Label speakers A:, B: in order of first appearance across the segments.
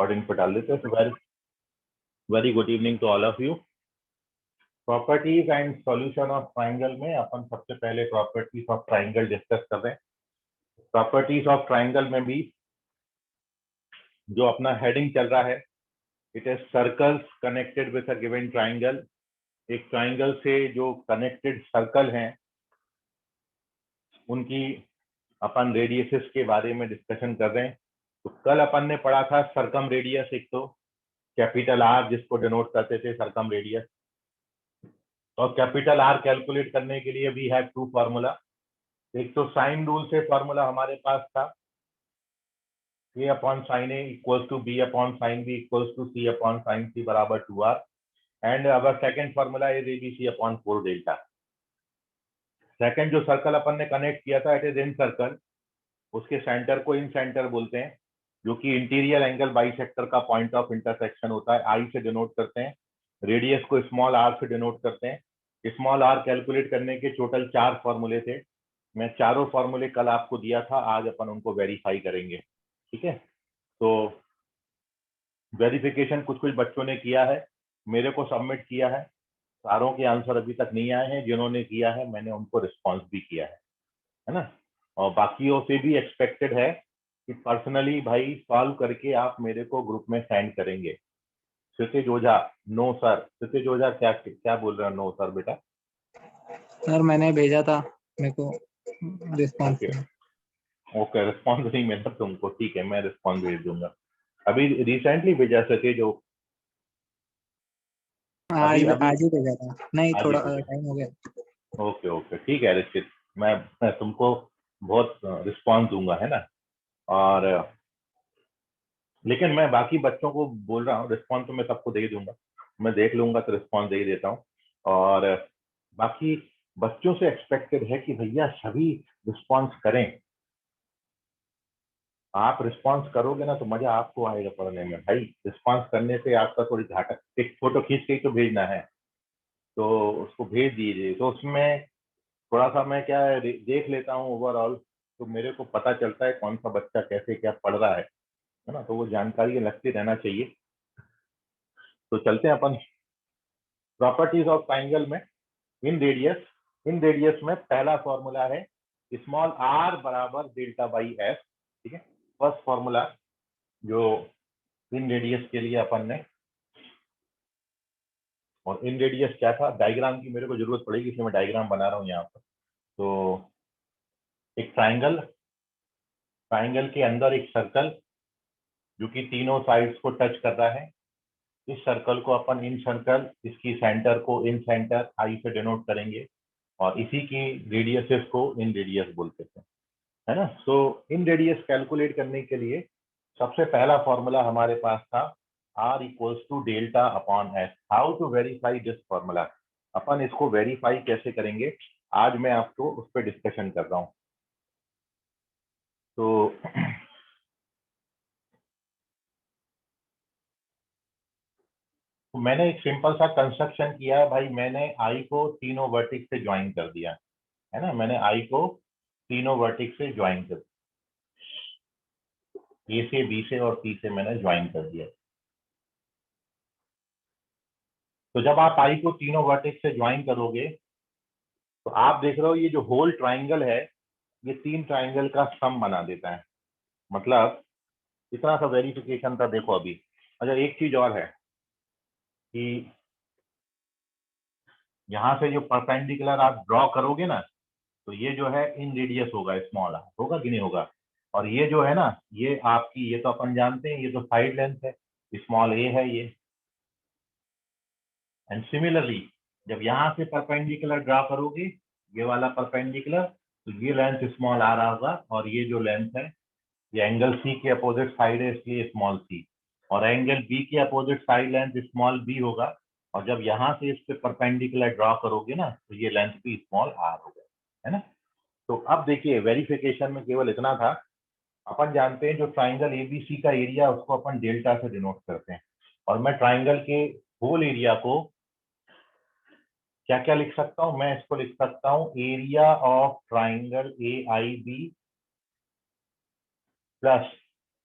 A: Recording पे डाल देते हैं। Very very good evening to all of you. Properties and solution of triangle में अपन सबसे पहले प्रॉपर्टीज ऑफ ट्राइंगल डिस्कस कर रहे हैं। प्रॉपर्टीज ऑफ ट्राइंगल में भी जो अपना हेडिंग चल रहा है, it is circles connected with a given triangle. एक ट्राइंगल से जो कनेक्टेड सर्कल हैं उनकी अपन रेडियसेस के बारे में डिस्कशन कर रहे हैं। तो कल अपन ने पढ़ा था सरकम रेडियस, एक तो कैपिटल आर जिसको डिनोट करते थे सरकम रेडियस, और कैपिटल आर कैलकुलेट करने के लिए वी हैव टू फार्मूला। एक तो साइन रूल से फार्मूला हमारे पास था a upon sine A equals to b upon sine B equals to c upon sine C बराबर 2r, and our second formula is abc upon 4 delta. Second जो circle अपन ने कनेक्ट किया था इट इज इन सर्कल, उसके centre को incentre बोलते हैं, जो कि इंटीरियर एंगल बाइसेक्टर का पॉइंट ऑफ इंटरसेक्शन होता है, आई से डिनोट करते हैं। रेडियस को स्मॉल आर से डिनोट करते हैं। स्मॉल आर कैलकुलेट करने के टोटल 4 फॉर्मूले थे। मैं चारों फॉर्मूले कल आपको दिया था, आज अपन उनको वेरीफाई करेंगे। ठीक है, तो वेरिफिकेशन कुछ कुछ बच्चों ने किया है, मेरे को सबमिट किया है। सारों के आंसर अभी तक नहीं आए हैं, जिन्होंने किया है मैंने उनको रिस्पॉन्स भी किया है ना। और बाकियों से भी एक्सपेक्टेड है कि पर्सनली भाई सॉल्व करके आप मेरे को ग्रुप में सेंड करेंगे। क्षितिज ओझा, नो सर। क्षितिज ओझा क्या क्या बोल रहे हो नो सर बेटा?
B: सर मैंने भेजा था, मेरे को रिस्पॉन्स
A: ओके, रिस्पॉन्स नहीं मिला तुमको, ठीक है मैं रिस्पॉन्स भेज दूंगा। अभी रिसेंटली भेजा क्षितिज?
B: आज ही भेजा था, नहीं थोड़ा टाइम हो गया।
A: ओके ओके ठीक है रिश्चित, मैं तुमको बहुत रिस्पॉन्स दूंगा, है ना। और लेकिन मैं बाकी बच्चों को बोल रहा हूँ, रिस्पॉन्स तो मैं सबको दे दूंगा, मैं देख लूंगा तो रिस्पॉन्स दे ही देता हूँ। और बाकी बच्चों से एक्सपेक्टेड है कि भैया सभी रिस्पॉन्स करें। आप रिस्पॉन्स करोगे ना तो मजा आपको आएगा पढ़ने में भाई। रिस्पॉन्स करने से आपका थोड़ी घाटा, एक फोटो खींच के तो भेजना है, तो उसको भेज दीजिए। तो उसमें थोड़ा सा मैं क्या देख लेता हूँ ओवरऑल, तो मेरे को पता चलता है कौन सा बच्चा कैसे क्या पढ़ रहा है ना। तो वो जानकारी लगती रहना चाहिए। तो चलते हैं अपन प्रॉपर्टीज ऑफ ट्राइंगल में। इन रेडियस में पहला फॉर्मूला है स्मॉल आर बराबर डेल्टा बाई एस। ठीक है, फर्स्ट फॉर्मूला जो इन रेडियस के लिए अपन ने। और इन रेडियस क्या था, डायग्राम की मेरे को जरूरत पड़ेगी, इसलिए मैं डायग्राम बना रहा हूँ यहाँ पर। तो एक ट्राइंगल के अंदर एक सर्कल जो कि तीनों साइड्स को टच कर रहा है। इस सर्कल को अपन इन सर्कल, इसकी सेंटर को इन सेंटर आई से डिनोट करेंगे, और इसी की रेडियसेस को इन रेडियस बोलते हैं, है ना। सो इन रेडियस कैलकुलेट करने के लिए सबसे पहला फॉर्मूला हमारे पास था r equals to delta upon S. How to verify this formula, अपन इसको वेरीफाई कैसे करेंगे आज मैं आपको उस पर डिस्कशन कर रहा हूँ। तो मैंने एक सिंपल सा कंस्ट्रक्शन किया है भाई। मैंने आई को तीनों वर्टिक्स से ज्वाइन कर दिया, है ना। मैंने आई को तीनों वर्टिक्स से ज्वाइन कर, ए से बी से और सी से मैंने ज्वाइन कर दिया। तो जब आप आई को तीनों वर्टिक्स से ज्वाइन करोगे तो आप देख रहे हो ये जो होल ट्राइंगल है ये 3 ट्राइंगल का सम बना देता है। मतलब इतना सा वेरिफिकेशन था देखो अभी। अच्छा, एक चीज और है कि यहाँ से जो परपेंडिकुलर आप ड्रॉ करोगे ना, तो ये जो है इन रेडियस होगा, स्मॉल आर होगा कि नहीं होगा। और ये जो है ना, ये आपकी, ये तो अपन जानते हैं ये तो साइड लेंथ है, स्मॉल ए है ये। एंड सिमिलरली जब यहाँ से परपेंडिकुलर ड्रॉ करोगे, ये वाला परपेंडिकुलर, तो ये लेंथ स्मॉल आ रहा होगा, और ये जो लेंथ है ये एंगल सी के अपोजिट साइड है इसलिए स्मॉल सी, और एंगल बी के opposite side length small B होगा। और जब यहाँ से इस पे परपेंडिकुलर ड्रॉ करोगे ना तो ये लेंथ भी स्मॉल आर होगा, है ना। तो अब देखिए वेरिफिकेशन में केवल इतना था, अपन जानते हैं जो ट्राइंगल एबीसी का एरिया उसको अपन डेल्टा से डिनोट करते हैं। और मैं ट्राइंगल के होल एरिया को क्या क्या लिख सकता हूं, मैं इसको लिख सकता हूं area of triangle A I B plus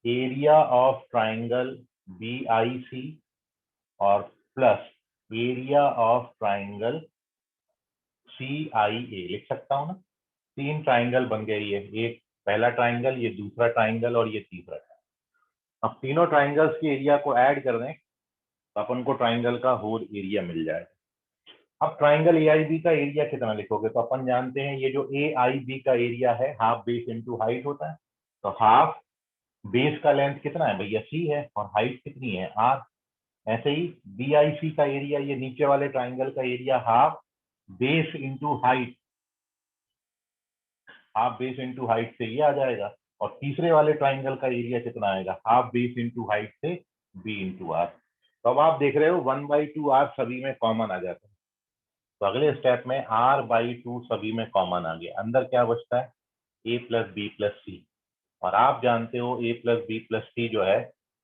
A: area of triangle BIC और plus area of triangle CIA लिख सकता हूँ ना। 3 ट्राइंगल बन गए, ये एक पहला ट्राइंगल, ये दूसरा ट्राइंगल और ये तीसरा। अब तीनों ट्राइंगल्स के एरिया को ऐड कर दें तो अपन को ट्राइंगल का होल एरिया मिल जाएगा। अब ट्राइंगल AIB का एरिया कितना लिखोगे, तो अपन जानते हैं ये जो AIB का एरिया है हाफ बेस इनटू हाइट होता है। तो हाफ बेस का लेंथ कितना है भैया, C है, और हाइट कितनी है, R। ऐसे ही BIC का एरिया, ये नीचे वाले ट्राइंगल का area half base into height, half base into height से ये आ जाएगा। और तीसरे वाले ट्राइंगल का एरिया कितना आएगा, हाफ बेस इंटू हाइट से B इंटू R। तो अब आप देख रहे हो 1/2R सभी में कॉमन आ जाता है। तो अगले स्टेप में R/2 सभी में कॉमन आ गया, अंदर क्या बचता है, A plus B plus C। और आप जानते हो A plus B plus C जो है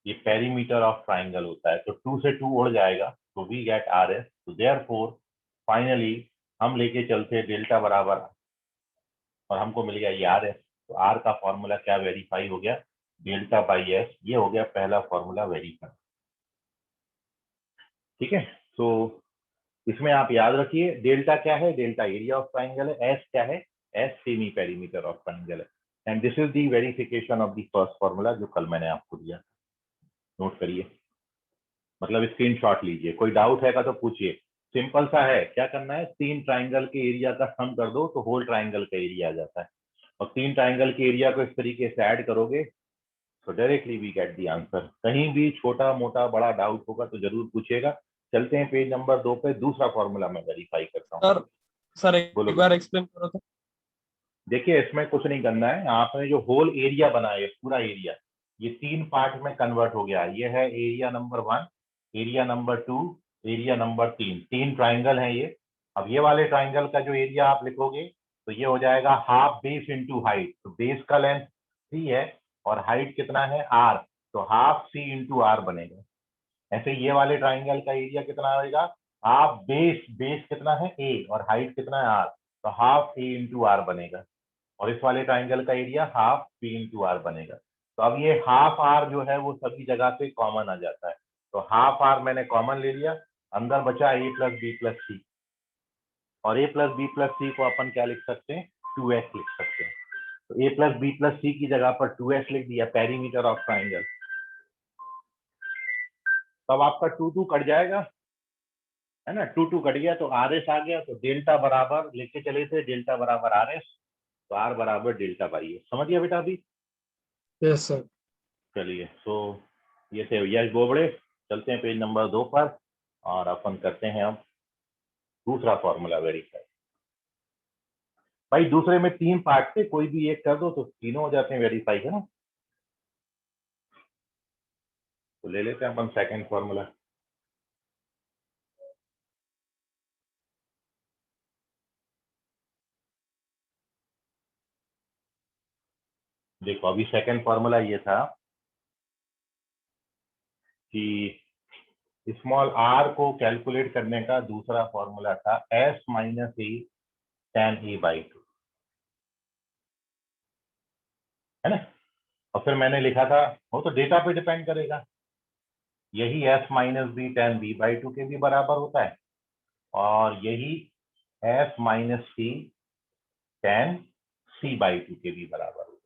A: ये पेरीमीटर ऑफ ट्राइंगल होता है, तो 2 से 2 उड़ जाएगा, तो वी गेट RS। तो देयरफॉर फाइनली हम लेके चलते हैं डेल्टा बराबर, और हमको मिल गया ये RS। तो R का फॉर्मूला क्या वेरीफाई हो गया, डेल्टा बाई S। ये हो गया पहला फॉर्मूला वेरीफाई। ठीक है, तो इसमें आप याद रखिए डेल्टा क्या है, डेल्टा एरिया ऑफ ट्राइंगल है, एस क्या है, S semi perimeter of triangle है। And this is the verification of the first formula जो कल मैंने आपको दिया। नोट करिए, मतलब स्क्रीनशॉट लीजिए, कोई डाउट है का तो पूछिए। सिंपल सा है, क्या करना है, 3 ट्राइंगल के एरिया का सम कर दो तो होल ट्राइंगल का एरिया आ जाता है, और 3 ट्राइंगल के एरिया को इस तरीके से ऐड करोगे तो directly we get the answer. कहीं भी छोटा मोटा बड़ा डाउट होगा तो जरूर पूछिएगा। चलते हैं पेज नंबर 2 पे, दूसरा फॉर्मूला मैं वेरीफाई करता हूँ।
C: सर सर
A: बोलो
C: एक बार एक्सप्लेन करो तो।
A: देखिए, इसमें कुछ नहीं करना है, आपने जो होल एरिया बनाया है पूरा एरिया ये 3 पार्ट में कन्वर्ट हो गया। ये है area number 1, area number 2, area number 3। 3 triangle हैं ये। अब ये वाले ट्राइंगल का जो एरिया आप लिखोगे तो ये हो जाएगा हाफ बेस इंटू हाइट। तो बेस का लेंथ C है और हाइट कितना है R, तो हाफ C इंटू R बनेगा। ऐसे ये वाले ट्राइंगल का एरिया कितना होगा, हाफ बेस, बेस कितना है A और हाइट कितना है R, तो हाफ A इंटू R बनेगा। और इस वाले ट्राइंगल का area half B into R बनेगा। तो अब ये हाफ R जो है वो सभी जगह पे कॉमन आ जाता है, तो हाफ R मैंने कॉमन ले लिया, अंदर बचा A plus B plus C। और A plus B plus C को अपन क्या लिख सकते हैं, 2S लिख सकते हैं। तो A plus B plus C की जगह पर 2S लिख दिया, पेरीमीटर ऑफ ट्राइंगल। तब आपका 2 कट जाएगा, है ना, 2 कट गया तो RS आ गया। तो डेल्टा बराबर लेके चले थे, डेल्टा बराबर RS, तो R बराबर डेल्टा बाई S। समझ गया बेटा अभी।
B: Yes sir.
A: चलिए, तो ये थे यश बोबड़े। चलते हैं पेज नंबर 2 पर और अपन करते हैं अब दूसरा फॉर्मूला वेरीफाई। भाई दूसरे में 3 पार्ट थे, कोई भी एक कर दो तो तीनों हो जाते हैं वेरीफाई, है ना। तो ले लेते हैं अपन सेकंड फॉर्मूला। देखो अभी सेकंड फॉर्मूला ये था कि स्मॉल r को कैलकुलेट करने का दूसरा फॉर्मूला था s माइनस ए tan A/2, है ना। और फिर मैंने लिखा था, वो तो डेटा पे डिपेंड करेगा, यही s minus B tan B/2 के भी बराबर होता है, और यही s माइनस सी tan C/2 के भी बराबर होता है।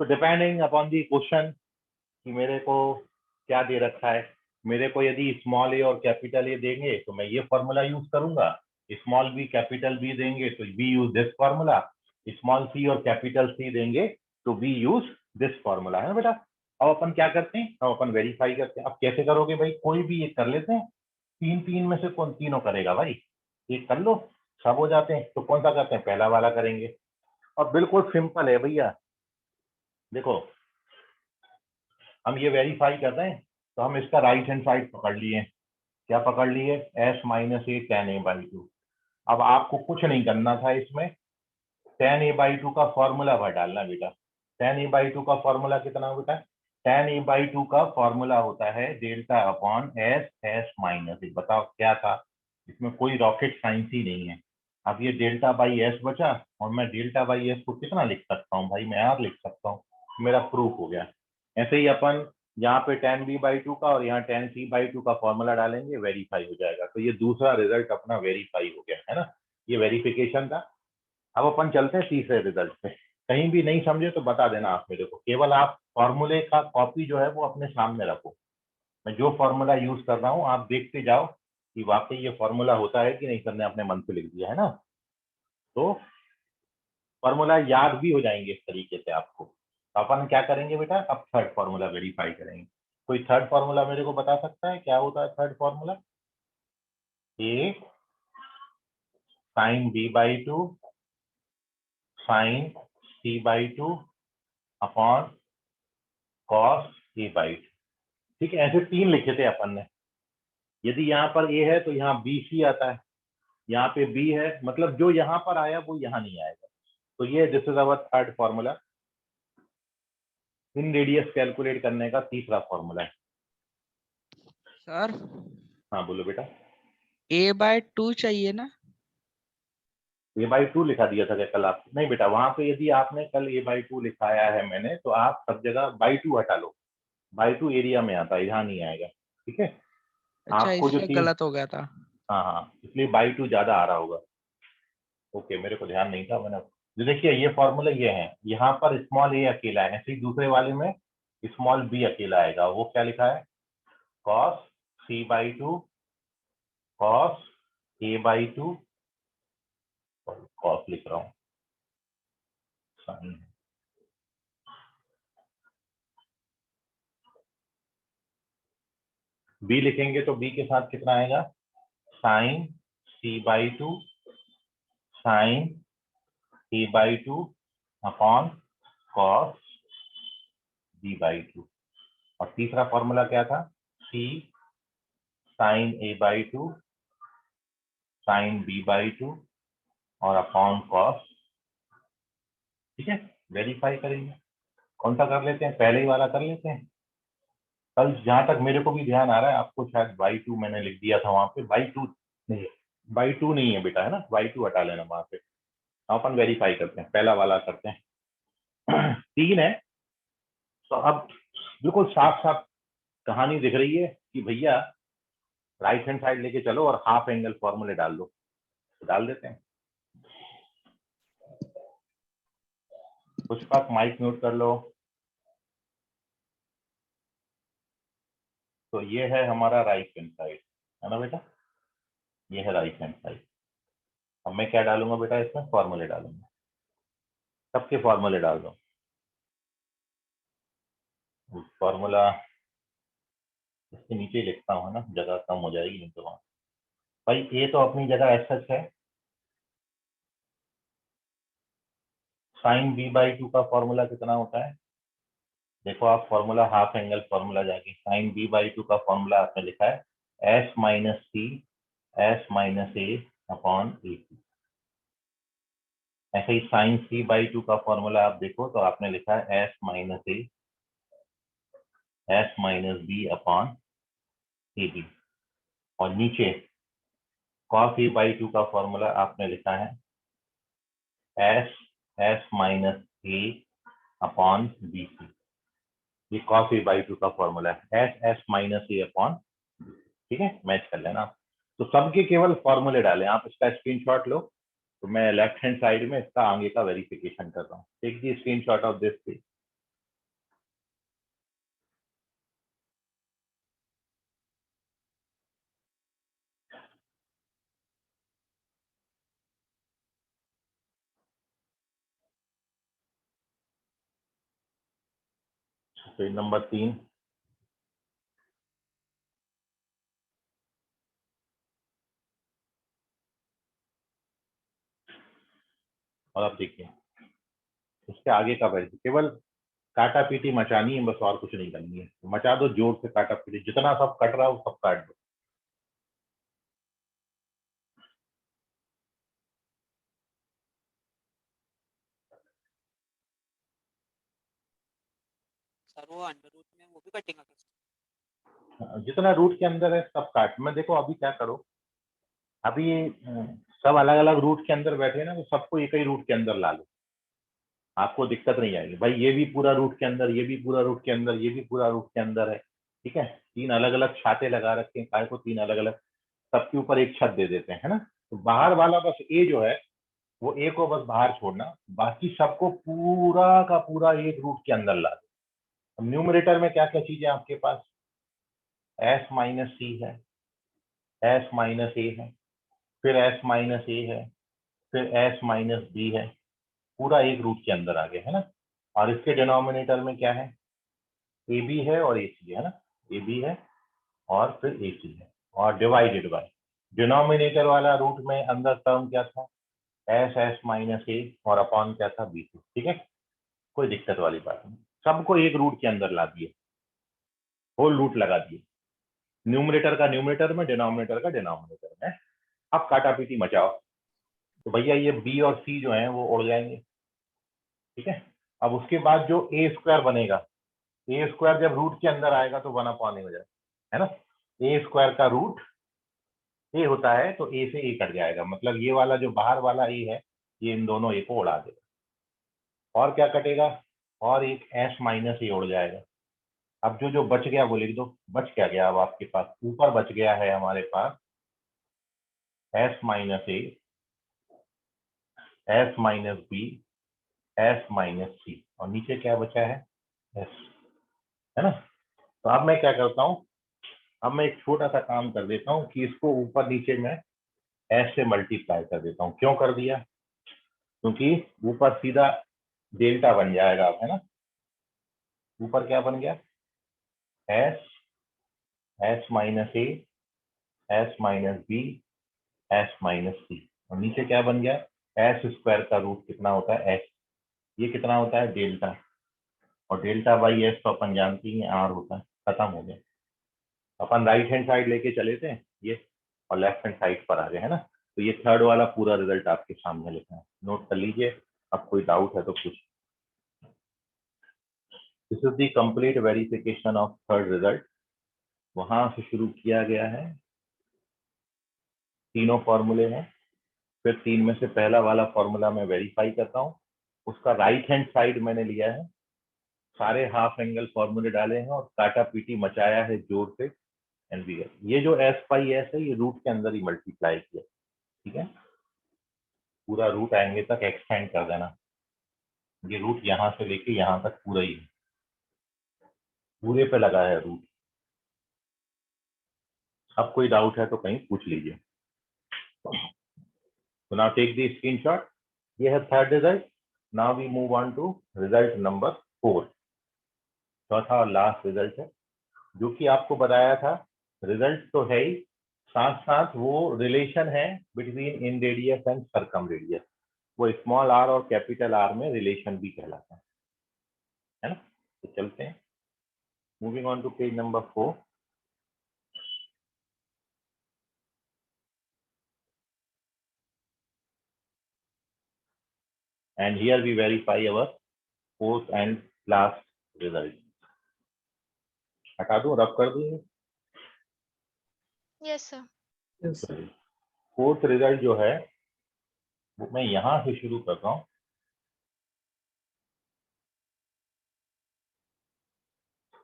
A: तो डिपेंडिंग अपॉन दी क्वेश्चन कि मेरे को क्या दे रखा है, मेरे को यदि स्मॉल ए और कैपिटल ए देंगे तो मैं ये फॉर्मूला यूज करूंगा, स्मॉल बी कैपिटल बी देंगे तो we use this formula, small C और कैपिटल सी देंगे तो वी यूज दिस फॉर्मूला, है ना बेटा। अब अपन क्या करते हैं, अब अपन वेरीफाई करते हैं। अब कैसे करोगे भाई, कोई भी एक कर लेते हैं, 3 में से कौन तीनों करेगा भाई, एक कर लो, सब हो जाते हैं। तो कौन सा करते हैं, पहला वाला करेंगे। और बिल्कुल सिंपल है भैया, देखो हम ये वेरीफाई कर रहे हैं तो हम इसका राइट हैंड साइड पकड़ लिए, क्या पकड़ लिए, s माइनस ए tan A/2। अब आपको कुछ नहीं करना था इसमें, tan A/2 का फॉर्मूला भर डालना बेटा। tan A/2 का फॉर्मूला कितना हो बेटा, tan A/2 का फॉर्मूला होता है डेल्टा अपॉन s माइनस ए। बताओ क्या था, इसमें कोई रॉकेट साइंस ही नहीं है। अब ये डेल्टा बाई एस बचा, और मैं डेल्टा बाई एस को कितना लिख सकता हूँ भाई, मैं r लिख सकता हूँ, मेरा प्रूफ हो गया। ऐसे ही अपन यहाँ पे tan b/2 का और यहाँ tan c/2 का फॉर्मूला डालेंगे, वेरीफाई हो जाएगा। तो ये दूसरा रिजल्ट अपना वेरीफाई हो गया है ना, ये वेरिफिकेशन था। अब अपन चलते हैं तीसरे रिजल्ट पे। कहीं भी नहीं समझे तो बता देना आप मेरे को, केवल आप फॉर्मूले का कॉपी जो है वो अपने सामने रखो। मैं जो फॉर्मूला यूज कर रहा हूँ आप देखते जाओ कि वाकई ये फॉर्मूला होता है कि नहीं। सर ने अपने मन से लिख दिया है ना, तो फॉर्मूला याद भी हो जाएंगे इस तरीके से आपको। तो अपन क्या करेंगे बेटा, अब थर्ड फॉर्मूला वेरीफाई करेंगे। कोई थर्ड फॉर्मूला मेरे को बता सकता है क्या होता है third formula? A sine b/2 sine c/2 upon cos a/2। ठीक है, ऐसे तीन लिखे थे अपन ने। यदि यहाँ पर ए है तो यहाँ बी सी आता है, यहाँ पे बी है, मतलब जो यहाँ पर आया वो यहाँ नहीं आएगा। तो ये this is our third formula. In radius calculate करने का तीसरा फॉर्मूला है।
C: सर
A: हाँ बोलो बेटा।
C: a/2 चाहिए ना?
A: a/2 लिखा दिया था क्या कल आप? नहीं बेटा, वहां पे यदि आपने कल a/2 लिखाया है मैंने, तो आप सब जगह by2 हटा लो। by2 एरिया में आता है, यहाँ नहीं आएगा। ठीक है,
C: अच्छा,
A: आपको जो
C: इसलिए
A: तीन,
C: गलत हो गया था।
A: हाँ हाँ, इसलिए by2 ज्यादा आ रहा होगा। ओके, मेरे को ध्यान नहीं था मैंने। जो देखिए ये फॉर्मूला ये है, यहाँ पर स्मॉल ए अकेला है, ऐसे ही दूसरे वाले में स्मॉल बी अकेला आएगा। वो क्या लिखा है? cos c/2 cos a/2, cos लिख रहा हूँ, sin। बी लिखेंगे तो बी के साथ कितना आएगा? Sine c/2 sine a/2 upon cos b/2। और तीसरा फॉर्मूला क्या था? c sign a/2 sign b/2 और अपॉन कॉस। ठीक है, वेरीफाई करेंगे। कौन सा कर लेते हैं, पहले ही वाला कर लेते हैं। कल जहां तक मेरे को भी ध्यान आ रहा है, आपको शायद by2 मैंने लिख दिया था वहां पे। by2 नहीं है, by2 नहीं है बेटा, है ना, by2 हटा लेना वहां पे। अपन वेरीफाई करते हैं, पहला वाला करते हैं। 3 है। तो अब बिल्कुल साफ साफ कहानी दिख रही है कि भैया राइट हैंड साइड लेके चलो और हाफ एंगल फॉर्मूले डाल दो। तो डाल देते हैं। पुष्पा माइक म्यूट कर लो। तो ये है हमारा राइट हैंड साइड, है ना बेटा, ये है राइट हैंड साइड। अब मैं क्या डालूंगा बेटा, इसमें फॉर्मूले डालूंगा। सबके फॉर्मूले डाल दो। फॉर्मूला इसके नीचे ही लिखता हूँ ना, जगह कम हो जाएगी नहीं तो वहाँ। भाई ये तो अपनी जगह एज सच है। साइन b/2 का फॉर्मूला कितना होता है? देखो आप फॉर्मूला हाफ एंगल फॉर्मूला जाके साइन b/2 का फॉर्मूला आपने लिखा है s माइनस सी s माइनस ए अपॉन ए। ऐसे ही साइन c/2 का फॉर्मूला आप देखो तो आपने लिखा है s minus A s minus B upon A B. और नीचे cos a/2 का फॉर्मूला आपने लिखा है s माइनस ए अपॉन बी सी। ये cos a/2 का फॉर्मूला है, s माइनस ए अपॉन। ठीक है, मैच कर लेना आप। तो सबके केवल फॉर्मूले डालें आप। इसका स्क्रीनशॉट लो। तो मैं लेफ्ट हैंड साइड में इसका आगे का वेरिफिकेशन कर रहा हूँ। Take the screenshot of this please. Page number 3। और आप देखिए उसके आगे का वेरिफिकेशन। केवल काटा पीटी मचानी है बस, और कुछ नहीं करनी है। मचा दो जोर से काटा पीटी, जितना सब कट रहा है वो सब काट दो।
D: सर वो अंडर रूट में वो भी कटेगा कैसे?
A: जितना रूट के अंदर है सब काट। मैं देखो अभी क्या करो, अभी सब अलग अलग रूट के अंदर बैठे ना, तो सबको एक ही रूट के अंदर ला लो। आपको दिक्कत नहीं आएगी भाई, ये भी पूरा रूट के अंदर, ये भी पूरा रूट के अंदर, ये भी पूरा रूट के अंदर है, ठीक है। 3 अलग अलग छाते लगा रखे हैं, काय को 3 अलग अलग, सबके ऊपर एक छत दे देते हैं, है ना। तो बाहर वाला बस ए जो है वो ए को बस बाहर छोड़ना, बाकी सबको पूरा का पूरा एक रूट के अंदर ला दो। अब न्यूमरेटर में क्या क्या चीजें आपके पास, एस माइनस सी है, एस माइनस ए है, फिर एस माइनस ए है, फिर एस माइनस बी है, पूरा एक रूट के अंदर आ गया, है ना। और इसके डिनोमिनेटर में क्या है, ए बी है और ए सी है ना, ए बी है और फिर ए सी है, और डिवाइडेड बाय डिनोमिनेटर वाला रूट में अंदर टर्म क्या था, एस एस माइनस ए और अपॉन क्या था, बी सी, ठीक है। कोई दिक्कत वाली बात नहीं, सबको एक रूट के अंदर ला दिए, होल रूट लगा दिए, न्यूमरेटर का न्यूमरेटर में, डिनोमिनेटर का डिनोमिनेटर में। अब काटा पीटी मचाओ, तो भैया ये बी और सी जो है वो उड़ जाएंगे, ठीक है। अब उसके बाद जो ए स्क्वायर बनेगा, ए स्क्वायर जब रूट के अंदर आएगा तो 1 अपॉन ए हो जाएगा, है ना। ए स्क्वायर का रूट ए होता है तो ए से ए कट जाएगा, मतलब ये वाला जो बाहर वाला ए है ये इन दोनों ए को उड़ा देगा। और क्या कटेगा, और एक एस माइनस ए उड़ जाएगा। अब जो जो बच गया वो लिख दो, बच क्या गया, अब आपके पास ऊपर बच गया है हमारे पास एस माइनस ए, S minus B, S minus C, और नीचे क्या बचा है, एस, है ना। तो अब मैं क्या करता हूँ, अब मैं एक छोटा सा काम कर देता हूँ कि इसको ऊपर नीचे में एस से मल्टीप्लाई कर देता हूँ। क्यों कर दिया, क्योंकि ऊपर सीधा डेल्टा बन जाएगा, है ना। ऊपर क्या बन गया, एस, एस माइनस ए, S minus B, S minus C, और नीचे क्या बन गया, एस स्क्वायर का रूट कितना होता है, एस, ये कितना होता है, डेल्टा, और डेल्टा बाई एस तो अपन जानते ही आर होता है। खत्म हो गया, अपन राइट हैंड साइड लेके चले थे ये, और लेफ्ट हैंड साइड पर आ गए, है ना। तो ये थर्ड वाला पूरा रिजल्ट आपके सामने लिखा है, नोट कर लीजिए। अब कोई डाउट है तो कुछ, this is the complete verification of third result. वहां से शुरू किया गया है, तीनों फॉर्मूले हैं, फिर 3 में से पहला वाला फॉर्मूला मैं वेरीफाई करता हूँ, उसका राइट हैंड साइड मैंने लिया है, सारे हाफ एंगल फॉर्मूले डाले हैं और काटा पीटी मचाया है जोर से एनवीएल। ये जो एस पाई एस है ये रूट के अंदर ही मल्टीप्लाई किया, ठीक है। पूरा रूट आएंगे तक एक्सटेंड कर देना, ये रूट यहाँ से लेके यहाँ तक पूरा ही है, पूरे पे लगा है रूट। अब कोई डाउट है तो कहीं पूछ लीजिए। तो नाउ टेक द स्क्रीनशॉट, ये है third result. Now we move on to result number 4, चौथा और लास्ट रिजल्ट है, जो कि आपको बताया था रिजल्ट तो है ही, साथ साथ वो रिलेशन है between in radius and circum radius, वो स्मॉल आर और कैपिटल आर में रिलेशन भी कहलाता है ना। तो चलते हैं, moving on to page number 4। and here we verify our fourth and last result. हटा दूं, रब कर दूं।
E: Yes sir.
B: yes,
A: fourth result जो है वो मैं यहां से शुरू करता हूं,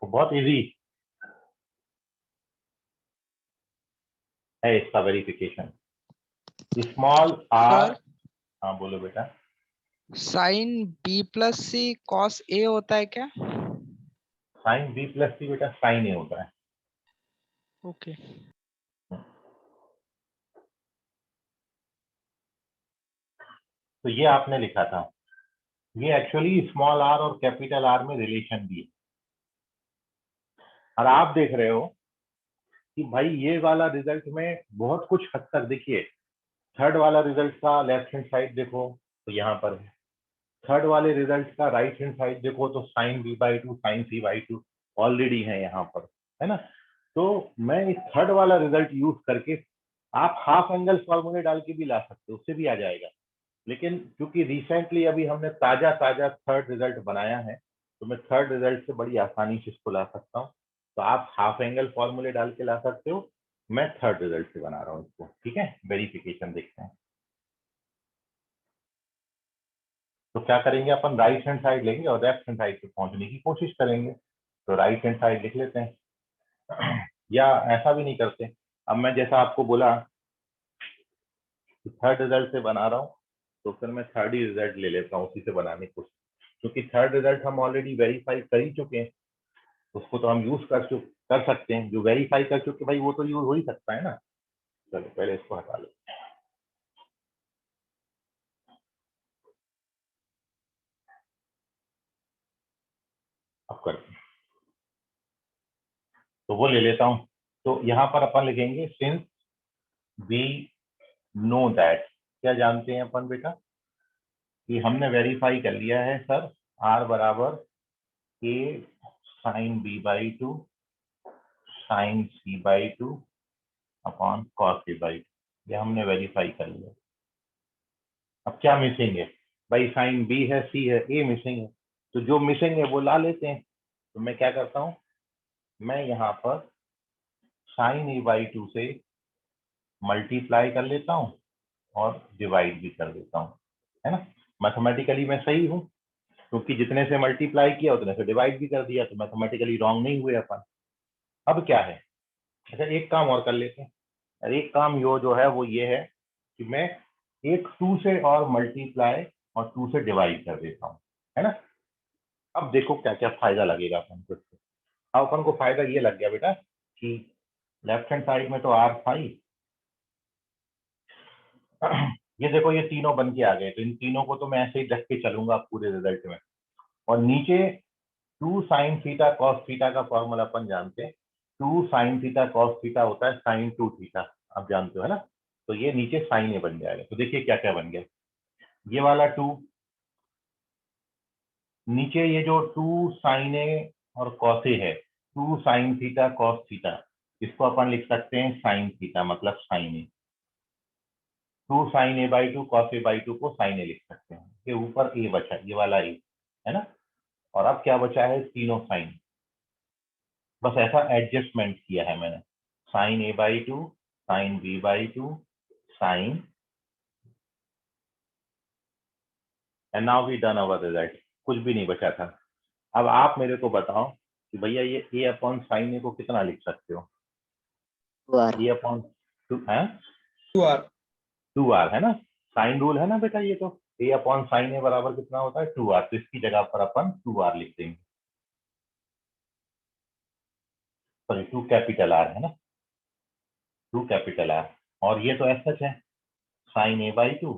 A: वो बहुत इजी है इसका वेरिफिकेशन। स्मॉल आर,
C: सर
A: हाँ बोलो बेटा।
C: साइन बी प्लस सी कॉस ए होता है क्या?
A: साइन बी प्लस सी बेटा साइन ए होता है।
C: ओके
A: तो ये आपने लिखा था, ये एक्चुअली स्मॉल आर और कैपिटल आर में रिलेशन भी है। और आप देख रहे हो कि भाई ये वाला रिजल्ट में बहुत कुछ हद तक, देखिए थर्ड वाला रिजल्ट का लेफ्ट हैंड साइड देखो तो यहाँ पर है, थर्ड वाले रिजल्ट का राइट हैंड साइड देखो तो sine B by two sine C by two already है यहाँ पर, है ना। तो मैं इस थर्ड वाला रिजल्ट यूज करके, आप हाफ एंगल फॉर्मूले डाल के भी ला सकते हो, उससे भी आ जाएगा, लेकिन क्योंकि रिसेंटली अभी हमने ताजा ताजा थर्ड रिजल्ट बनाया है तो मैं थर्ड रिजल्ट से बड़ी आसानी से इसको ला सकता हूँ। तो आप हाफ एंगल फॉर्मूले डाल के ला सकते हो, मैं थर्ड रिजल्ट से बना रहा हूँ इसको, ठीक है। वेरिफिकेशन देखते हैं। तो क्या करेंगे अपन, राइट हैंड साइड लेंगे और लेफ्ट हैंड साइड पे पहुंचने की कोशिश करेंगे। तो राइट हैंड साइड लिख लेते हैं या ऐसा भी नहीं करते। अब मैं जैसा आपको बोला थर्ड रिजल्ट से बना रहा हूँ, तो फिर मैं थर्ड ही रिजल्ट ले लेता हूँ उसी से बनाने की कोशिश, क्योंकि थर्ड रिजल्ट हम ऑलरेडी वेरीफाई कर ही चुके हैं, उसको तो हम यूज कर सकते हैं। जो वेरीफाई कर चुके भाई वो तो यूज हो ही सकता है ना। चलो पहले इसको हटा लो। अब करते हैं, तो वो ले लेता हूँ। तो यहाँ पर अपन लिखेंगे सिंस वी नो दैट, क्या जानते हैं अपन बेटा कि हमने वेरीफाई कर लिया है सर, आर बराबर A sine B by two sine C by two upon cos C by two, ये हमने वेरीफाई कर लिया। अब क्या मिसिंग है भाई, साइन बी है, सी है, ए मिसिंग है, तो जो मिसिंग है वो ला लेते हैं। तो मैं क्या करता हूँ, मैं यहाँ पर साइन ए बाई टू से मल्टीप्लाई कर लेता हूँ और डिवाइड भी कर देता हूँ, है ना। मैथमेटिकली मैं सही हूँ, क्योंकि जितने से मल्टीप्लाई किया उतने से डिवाइड भी कर दिया, तो मैथमेटिकली रॉन्ग नहीं हुए अपन। अब क्या है, अच्छा एक काम और कर लेते हैं। एक काम यो जो है वो ये है कि मैं एक टू से और मल्टीप्लाई और टू से डिवाइड कर देता हूँ, है ना। अब देखो क्या क्या फायदा लगेगा अपन को। अब अपन को फायदा ये लग गया बेटा कि लेफ्ट हैंड साइड में तो आर था ही, ये देखो ये तीनों बन के आ गए, तो इन तीनों को तो मैं ऐसे ही रख के चलूंगा पूरे रिजल्ट में। और नीचे two sine theta cos theta का फॉर्मूला अपन जानते हैं, two sine theta cos theta होता है साइन टू थीटा, आप जानते हो है ना। तो ये नीचे साइन ए बन जाएगा। तो देखिए क्या क्या बन गया, ये वाला टू, नीचे ये जो टू साइन ए और कॉस ए है, two sine theta cos theta, इसको अपन लिख सकते हैं साइन थीटा, मतलब sine A. Two sine A by two cos A by two को साइन ए लिख सकते हैं। ये ऊपर ए बचा, ये वाला ए, है ना। और अब क्या बचा है, तीनों साइन, बस ऐसा एडजस्टमेंट किया है मैंने, sine A by two sine B by two sine, and now we done our result. कुछ भी नहीं बचा था। अब आप मेरे को बताओ कि भैया ये ए अपॉन साइन ए को कितना लिख सकते हो, ए अपॉन टू है,
B: 2r।
A: 2r है ना, साइन रूल है ना बेटा, ये तो ए अपॉन साइन ए बराबर कितना होता है 2r, तो इसकी जगह पर अपन 2r लिख देंगे, सॉरी 2 कैपिटल आर है ना, 2 कैपिटल आर। और ये तो ऐसा है साइन ए बाई टू,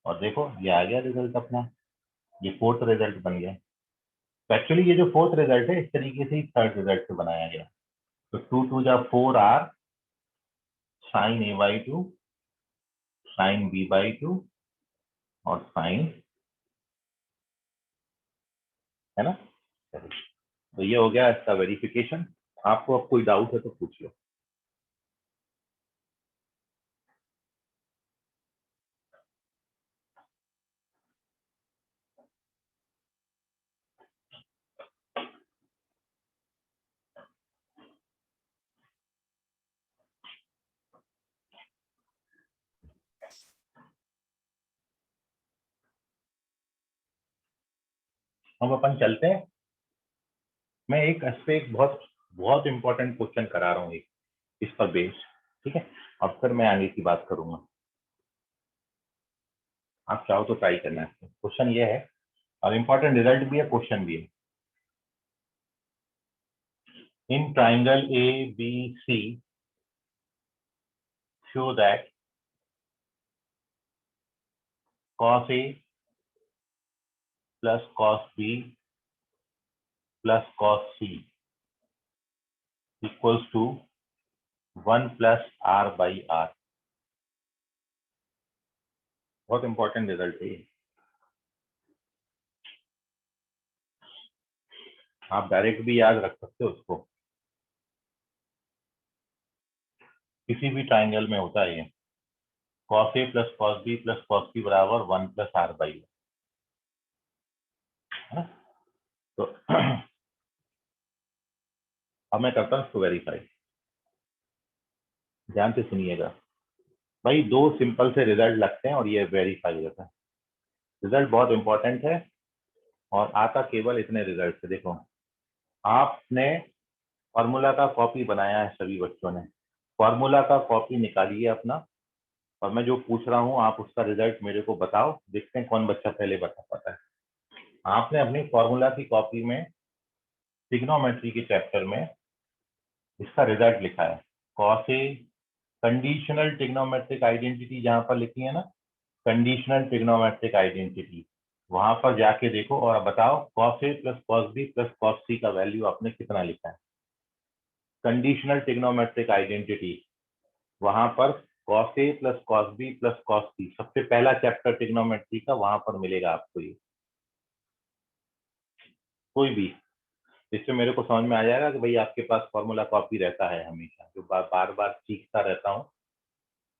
A: और देखो ये आ गया रिजल्ट अपना, ये फोर्थ रिजल्ट बन गया। तो एक्चुअली ये जो फोर्थ रिजल्ट है इस तरीके से ही थर्ड रिजल्ट से बनाया गया। तो टू टू जा 4r sine A by two sine B by two और साइन, है ना। तो ये हो गया इसका वेरिफिकेशन। आपको अब कोई डाउट है तो पूछ लो। हम अपन चलते हैं, मैं एक इस पे एक बहुत बहुत इंपॉर्टेंट क्वेश्चन करा रहा हूँ एक, इस पर बेस्ड, ठीक है। अब फिर मैं आगे की बात करूंगा, आप चाहो तो ट्राई करना है। क्वेश्चन ये है और इंपॉर्टेंट रिजल्ट भी है, क्वेश्चन भी है। In triangle A B C show that cos A plus cos B plus cos C equals to 1 plus R by R। बहुत इंपॉर्टेंट रिजल्ट है ये, आप डायरेक्ट भी याद रख सकते हो उसको, किसी भी ट्राइंगल में होता है ये, cos A plus cos B plus cos C बराबर 1 plus R by है ना। तो अब मैं करता हूँ इसको वेरीफाई, ध्यान से सुनिएगा भाई। दो सिंपल से रिजल्ट लगते हैं और ये वेरीफाई होता है। रिजल्ट बहुत इंपॉर्टेंट है और आता केवल इतने रिजल्ट से। देखो आपने फॉर्मूला का कॉपी बनाया है, सभी बच्चों ने फॉर्मूला का कॉपी निकालिए अपना, और मैं जो पूछ रहा हूँ आप उसका रिजल्ट मेरे को बताओ, देखते हैं कौन बच्चा पहले बता पाता है। आपने अपनी फॉर्मूला की कॉपी में ट्रिग्नोमेट्री के चैप्टर में इसका रिजल्ट लिखा है, cos A conditional trigonometric identity जहां पर लिखी है ना, कंडीशनल ट्रिग्नोमेट्रिक आइडेंटिटी, वहां पर जाके देखो और बताओ cos A plus cos B plus cos C का वैल्यू आपने कितना लिखा है। कंडीशनल ट्रिग्नोमेट्रिक आइडेंटिटी, वहां पर cos A plus cos B plus cos C, सबसे पहला चैप्टर ट्रिग्नोमेट्री का, वहां पर मिलेगा आपको ये। कोई भी इससे मेरे को समझ में आ जाएगा कि भाई आपके पास फॉर्मूला कॉपी रहता है हमेशा, जो बार बार सीखता रहता हूँ।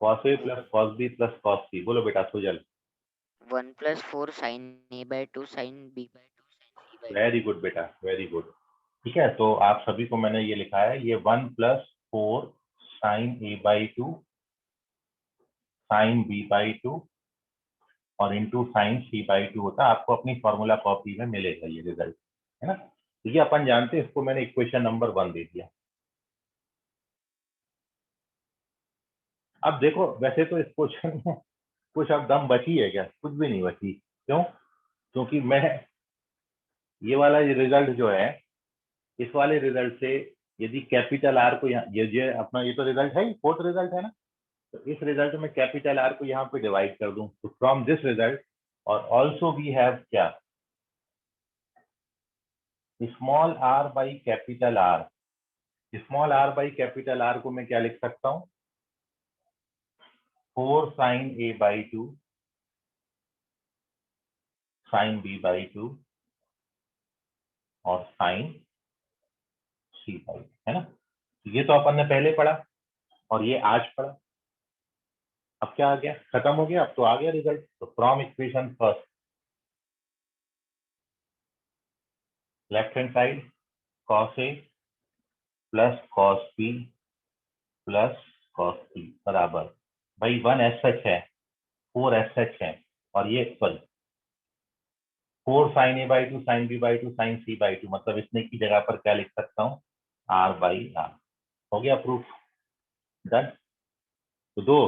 A: Cos A plus cos B plus cos C, बोलो बेटा Sujal.
E: 1 + 4 sin A by 2 sin B by 2 sin C by 2।
A: Very good बेटा, वेरी गुड। ठीक है, तो आप सभी को मैंने ये लिखा है, ये 1 + 4 sin A by 2 sin B by 2 और इंटू sin C by 2 होता है। आपको अपनी फॉर्मूला कॉपी में मिलेगा ये रिजल्ट, है ना। तो ये अपन जानते हैं, इसको मैंने इक्वेशन नंबर 1 दे दिया। अब देखो वैसे तो इस क्वेश्चन में कुछ अब दम बची है क्या? कुछ भी नहीं बची। क्यों? क्योंकि मैं ये वाला रिजल्ट जो है, इस वाले रिजल्ट से यदि कैपिटल आर को यहाँ, ये अपना ये तो रिजल्ट है, फोर्थ रिजल्ट है ना, तो इस रिजल्ट में कैपिटल आर को यहाँ पे डिवाइड कर दूं, तो फ्रॉम दिस रिजल्ट और ऑल्सो वी हैव क्या, small R by capital R. Small R by capital R को मैं क्या लिख सकता हूँ, 4 sin A by 2 sin B by 2 और sin C by 2, है ना। ये तो अपन ने पहले पढ़ा और ये आज पढ़ा। अब क्या आ गया, खत्म हो गया, अब तो आ गया रिजल्ट। तो from equation first, left hand side cos A plus cos B plus cos C बराबर, भाई 1 SH है, 4 SH है, और ये sorry 4 sin A by 2 sin B by 2 sin C by 2, मतलब इसने की जगह पर क्या लिख सकता हूँ, R by R। हो गया प्रूफ, डन। तो दो,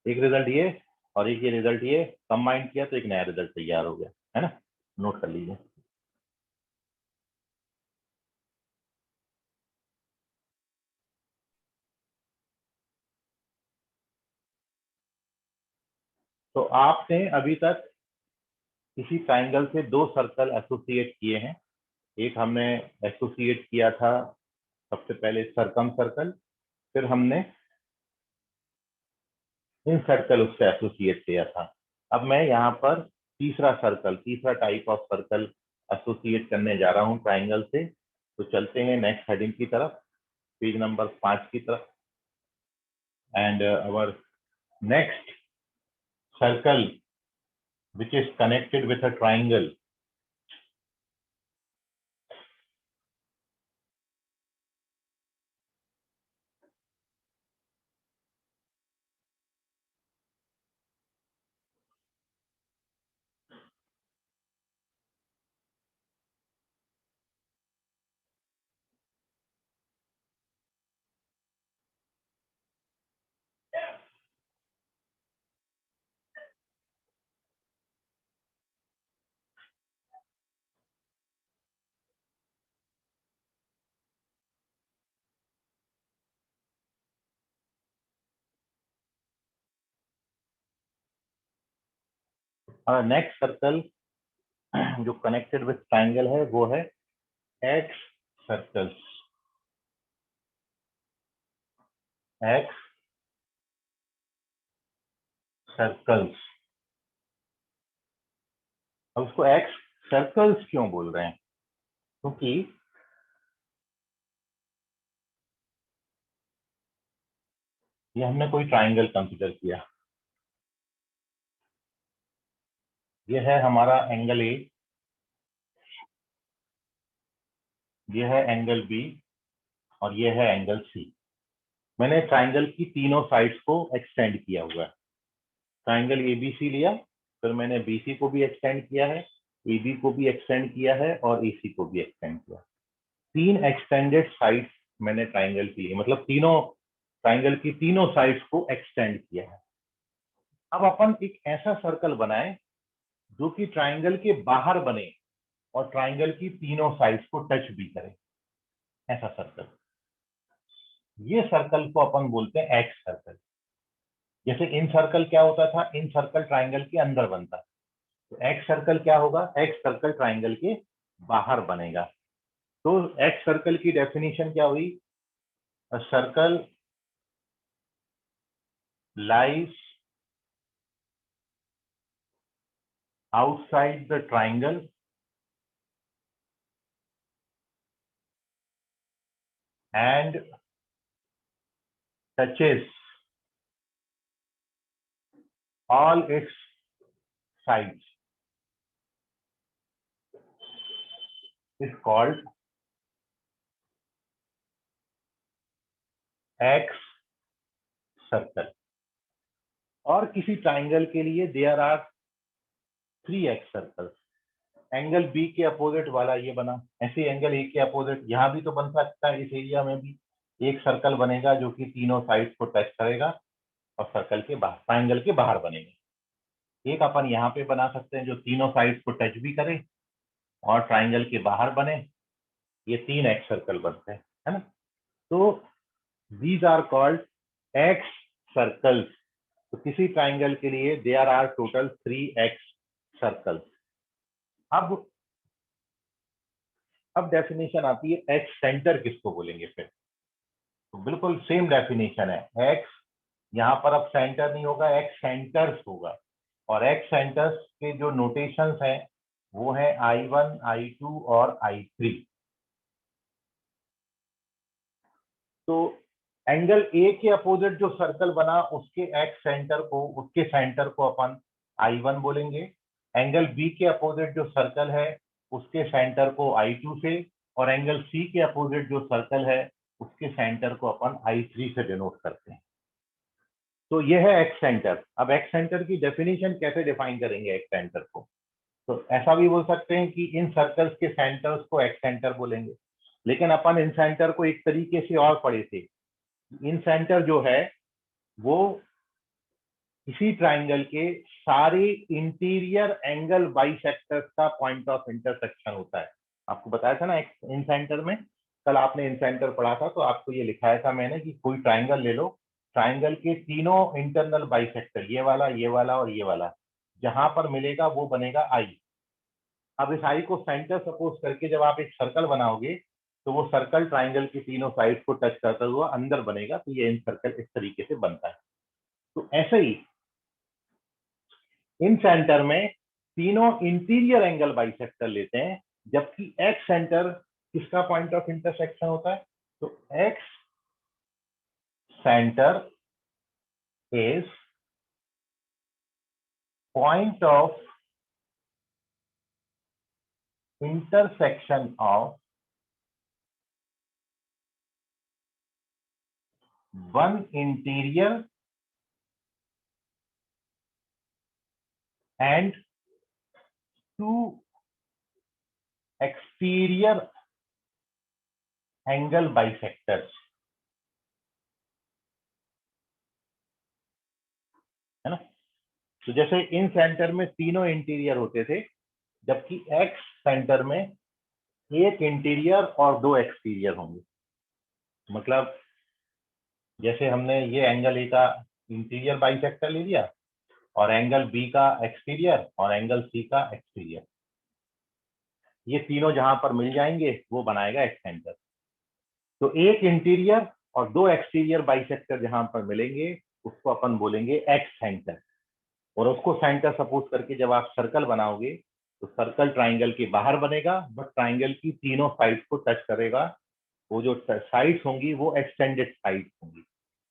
A: एक रिजल्ट ये और एक ये रिजल्ट, ये कंबाइन किया तो एक नया रिजल्ट तैयार हो गया, है ना। नोट कर लीजिए। तो आपने अभी तक किसी ट्राइंगल से 2 सर्कल एसोसिएट किए हैं। एक हमने एसोसिएट किया था सबसे पहले सर्कम सर्कल, फिर हमने इन सर्कल उससे एसोसिएट किया था। अब मैं यहाँ पर तीसरा सर्कल, तीसरा टाइप ऑफ सर्कल एसोसिएट करने जा रहा हूँ ट्राइंगल से। तो चलते हैं नेक्स्ट हेडिंग की तरफ, पेज नंबर 5 की तरफ। And our next circle which is connected with a triangle next circle जो कनेक्टेड विथ ट्राइंगल है वो है एक्स सर्कल्स, एक्स सर्कल्स। अब उसको एक्स सर्कल्स क्यों बोल रहे हैं, क्योंकि ये हमने कोई ट्राइंगल कंसीडर किया, ये है हमारा एंगल ए, ये है एंगल बी और ये है एंगल सी। मैंने ट्राइंगल की तीनों साइड्स को एक्सटेंड किया हुआ है। ट्राइंगल एबीसी लिया फिर मैंने BC को भी एक्सटेंड किया है, AB को भी एक्सटेंड किया है और AC को भी एक्सटेंड किया। 3 एक्सटेंडेड साइड्स मैंने ट्राइंगल के लिए, मतलब तीनों ट्राइंगल की तीनों साइड्स को एक्सटेंड किया है। अब अपन एक ऐसा सर्कल बनाएं जो कि ट्राइंगल के बाहर बने और ट्राइंगल की तीनों साइड्स को टच भी करे, ऐसा सर्कल। ये सर्कल को अपन बोलते हैं एक्स सर्कल। जैसे इन सर्कल क्या होता था, इन सर्कल ट्राइंगल के अंदर बनता, तो एक्स सर्कल क्या होगा, एक्स सर्कल ट्राइंगल के बाहर बनेगा। तो एक्स सर्कल की डेफिनेशन क्या हुई, a circle lies outside the triangle and touches all its sides is called X circle। और किसी ट्राइंगल के लिए there are 3 X circles. Angle B के अपोजिट वाला ये बना, ऐसे एंगल ए के अपोजिट यहाँ भी तो बन सकता है। इस एरिया में भी एक सर्कल बनेगा जो कि तीनों साइड्स को टच करेगा और सर्कल के बाहर, ट्राइंगल के बाहर बनेगा। एक अपन यहाँ पे बना सकते हैं जो तीनों साइड्स को टच भी करे और ट्राइंगल के बाहर बने। ये 3 एक्स सर्कल बनते हैं, है ना। तो these are called ex circles. तो किसी ट्राइंगल के लिए there are total 3 ex circles. अब डेफिनेशन आती है एक्स सेंटर किसको बोलेंगे फिर। तो बिल्कुल सेम डेफिनेशन है। एक्स यहाँ पर अब सेंटर नहीं होगा, एक्स सेंटर्स होगा। और एक्स सेंटर्स के जो नोटेशंस हैं वो है I1, I2 और I3। तो एंगल ए के अपोजिट जो सर्कल बना उसके एक्स सेंटर को, उसके सेंटर को अपन I1 बोलेंगे। एंगल बी के अपोजिट जो सर्कल है उसके सेंटर को I2 से, और एंगल सी के अपोजिट जो सर्कल है उसके सेंटर को अपन I3 से डिनोट करते हैं। तो ये है एक्स सेंटर। अब एक्स सेंटर की डेफिनेशन कैसे डिफाइन करेंगे एक्स सेंटर को, तो ऐसा भी बोल सकते हैं कि इन सर्कल्स के सेंटर्स को एक्स सेंटर बोलेंगे। लेकिन अपन इन सेंटर को एक तरीके से और पढ़े थे। इन सेंटर जो है वो इसी ट्राइंगल के सारे इंटीरियर एंगल बाइसेक्टर्स का पॉइंट ऑफ इंटरसेक्शन होता है। आपको बताया था ना इन सेंटर में, कल आपने इन सेंटर पढ़ा था, तो आपको ये लिखाया था मैंने कि कोई ट्राइंगल ले लो, ट्राइंगल के तीनों इंटरनल बाइसेक्टर, ये वाला, ये वाला और ये वाला, जहां पर मिलेगा वो बनेगा आई। अब इस आई को सेंटर सपोज करके जब आप एक सर्कल बनाओगे तो वो सर्कल ट्राइंगल की तीनों साइड को टच करता हुआ अंदर बनेगा। तो ये इन सर्कल इस तरीके से बनता है। तो ऐसे ही इन सेंटर में तीनों इंटीरियर एंगल बाइसेक्टर लेते हैं, जबकि एक्स सेंटर किसका पॉइंट ऑफ इंटरसेक्शन होता है, तो x centre is point of intersection of one interior and 2 exterior angle bisectors, है ना। तो जैसे इन सेंटर में तीनों इंटीरियर होते थे, जबकि एक्स सेंटर में एक इंटीरियर और 2 एक्सटीरियर होंगे। मतलब जैसे हमने ये एंगल ए का इंटीरियर बाइसेक्टर ले लिया और एंगल बी का एक्सटीरियर और एंगल सी का एक्सटीरियर, ये तीनों जहां पर मिल जाएंगे वो बनाएगा एक्स सेंटर। तो एक इंटीरियर और 2 एक्सटीरियर बाइसेक्टर जहां पर मिलेंगे उसको अपन बोलेंगे एक्स सेंटर। और उसको सेंटर सपोज करके जब आप सर्कल बनाओगे तो सर्कल ट्राइंगल के बाहर बनेगा, बट ट्राइंगल की तीनों साइड्स को टच करेगा। वो जो साइड्स होंगी वो एक्सटेंडेड साइड्स होंगी,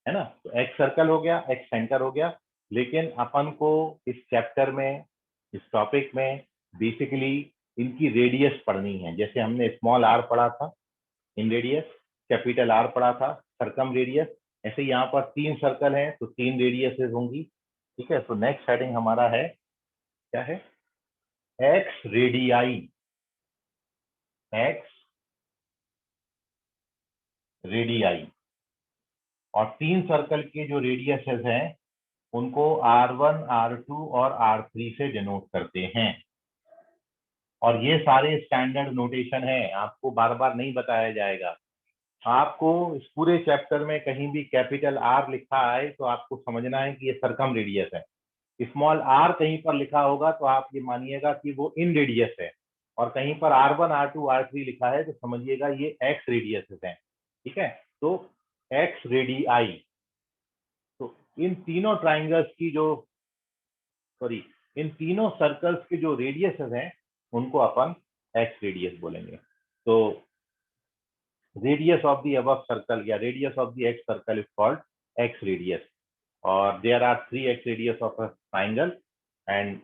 A: है ना। तो एक्स सर्कल हो गया, एक्स सेंटर हो गया। लेकिन अपन को इस चैप्टर में, इस टॉपिक में बेसिकली इनकी रेडियस पढ़नी है। जैसे हमने स्मॉल आर पढ़ा था इन रेडियस, कैपिटल आर पढ़ा था सर्कम रेडियस, ऐसे यहाँ पर 3 सर्कल हैं तो 3 रेडियसेस होंगी। ठीक है, तो नेक्स्ट हेडिंग हमारा है क्या है, एक्स रेडियाई, एक्स रेडियाई। और 3 सर्कल के जो रेडियसेस हैं उनको R1, R2 और R3 से डिनोट करते हैं। और ये सारे स्टैंडर्ड नोटेशन है, आपको बार बार नहीं बताया जाएगा। आपको इस पूरे चैप्टर में कहीं भी कैपिटल R लिखा है तो आपको समझना है कि ये सर्कम रेडियस है। स्मॉल r कहीं पर लिखा होगा तो आप ये मानिएगा कि वो इन रेडियस है, और कहीं पर R1, R2, R3 लिखा है तो समझिएगा ये एक्स रेडियस है। ठीक है, तो एक्स रेडियाई। तो इन तीनों ट्राइंगल्स की जो सॉरी इन तीनों सर्कल्स के जो रेडियसेस हैं उनको अपन एक्स रेडियस बोलेंगे। तो radius of the above circle या radius of the x circle is called x radius, or there are 3 x radius of a triangle and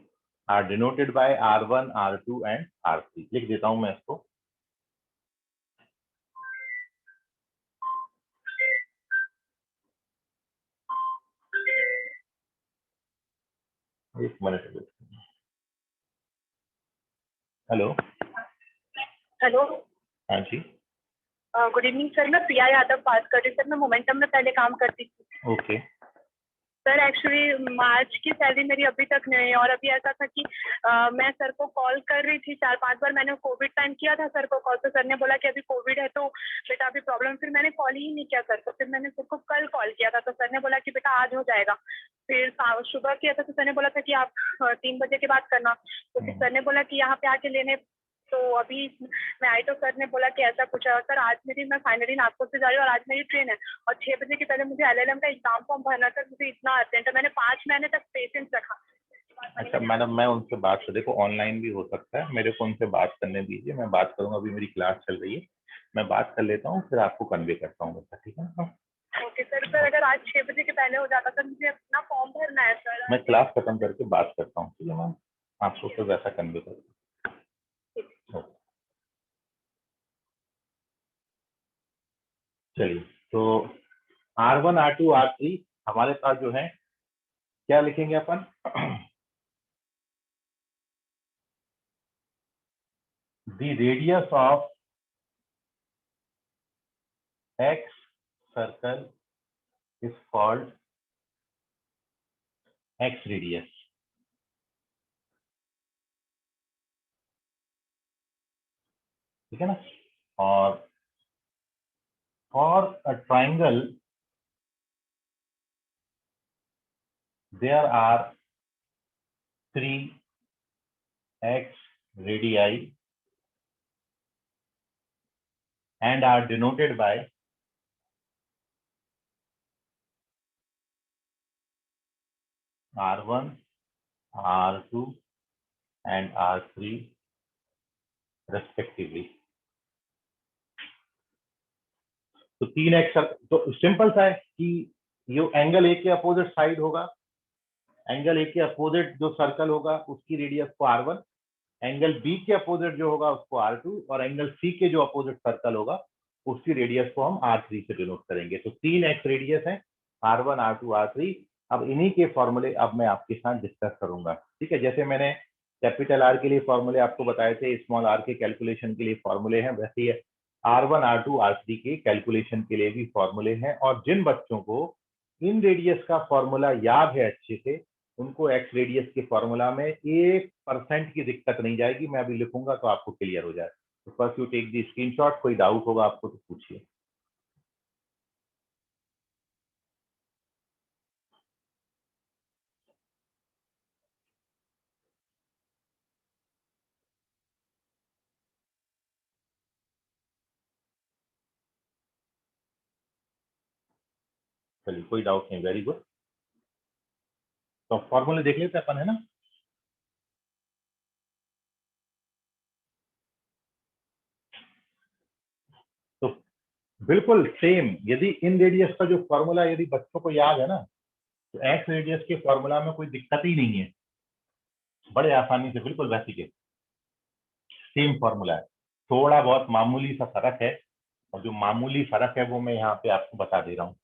A: are denoted by R1, R2 and R3। लिख देता हूं मैं इसको। एक minute. Hello.
F: Hello,
A: हाँ जी।
F: Good evening sir. मैं प्रिया यादव बात कर रही हूँ सर। मैं मोमेंटम में पहले काम करती थी
A: ओके।
F: सर। एक्चुअली मार्च की सैलरी मेरी अभी तक नहीं है, और अभी ऐसा था कि मैं सर को कॉल कर रही थी 4-5 बार। मैंने कोविड टाइम किया था सर को कॉल, तो सर ने बोला कि अभी कोविड है तो बेटा अभी प्रॉब्लम। फिर मैंने कॉल ही नहीं किया सर को। फिर मैंने सर को कल कॉल किया था तो सर ने बोला कि बेटा आज हो जाएगा। फिर सुबह किया था तो सर ने बोला था कि आप 3 बजे के बाद करना। तो फिर सर ने बोला कि यहाँ पे आके लेने। तो अभी मैं आई तो सर ने बोला कि ऐसा कुछ है। सर आज मैं फाइनली नागपुर से जा रही हूँ और आज मेरी ट्रेन है, और 6 बजे के पहले मुझे LLM का एग्जाम फॉर्म भरना था। मुझे इतना अर्जेंट है, मैंने 5 महीने तक पेशेंस रखा।
A: अच्छा मैडम, मैं उनसे बात कर, देखो ऑनलाइन भी हो सकता है, मेरे को उनसे बात करने दीजिए, मैं बात करूंगा। अभी मेरी क्लास चल रही है, मैं बात कर लेता हूँ, फिर आपको कन्वे करता हूँ बच्चा। ठीक है ना?
F: Okay sir. सर अगर आज 6 बजे के पहले हो जाता सर, मुझे अपना फॉर्म भरना है सर।
A: मैं क्लास खत्म करके बात करता हूँ। ठीक है मैम, आपको फिर वैसा कन्वे करूँगा। चलिए, तो R1, R2, R3 हमारे पास जो है, क्या लिखेंगे अपन? The radius of X circle is called X radius। ठीक है ना? और for a triangle there are 3 X radii and are denoted by R1, R2 and R3 respectively। तो 3x, तो सिंपल सा है कि ये एंगल ए के अपोजिट साइड होगा, एंगल ए के अपोजिट जो सर्कल होगा उसकी रेडियस को R1, एंगल बी के अपोजिट जो होगा उसको R2, और एंगल सी के जो अपोजिट सर्कल होगा उसकी रेडियस को हम R3 से डिनोट करेंगे। तो 3x रेडियस है, R1, R2, R3। अब इन्हीं के फॉर्मूले अब मैं आपके साथ डिस्कस करूंगा। ठीक है, जैसे मैंने कैपिटल R के लिए फॉर्मूले आपको बताए थे, स्मॉल r के कैलकुलेशन के लिए फॉर्मूले हैं, वैसे ही R1, R2, R3 के कैलकुलेशन के लिए भी फॉर्मूले हैं। और जिन बच्चों को इन रेडियस का फॉर्मूला याद है अच्छे से, उनको एक्स रेडियस के फॉर्मूला में 1% की दिक्कत नहीं जाएगी। मैं अभी लिखूंगा तो आपको क्लियर हो जाए। तो first you take the screenshot. कोई डाउट होगा आपको तो पूछिए। चलिए, कोई डाउट नहीं, वेरी गुड। तो फॉर्मूले देख लेते हैं अपन, है ना? तो बिल्कुल सेम, यदि इन रेडियस का जो फॉर्मूला यदि बच्चों को याद है ना, तो एक्स रेडियस के फॉर्मूला में कोई दिक्कत ही नहीं है, बड़े आसानी से बिल्कुल वैसे के सेम फॉर्मूला है। थोड़ा बहुत मामूली सा फर्क है, और जो मामूली फर्क है वो मैं यहाँ पे आपको बता दे रहा हूँ।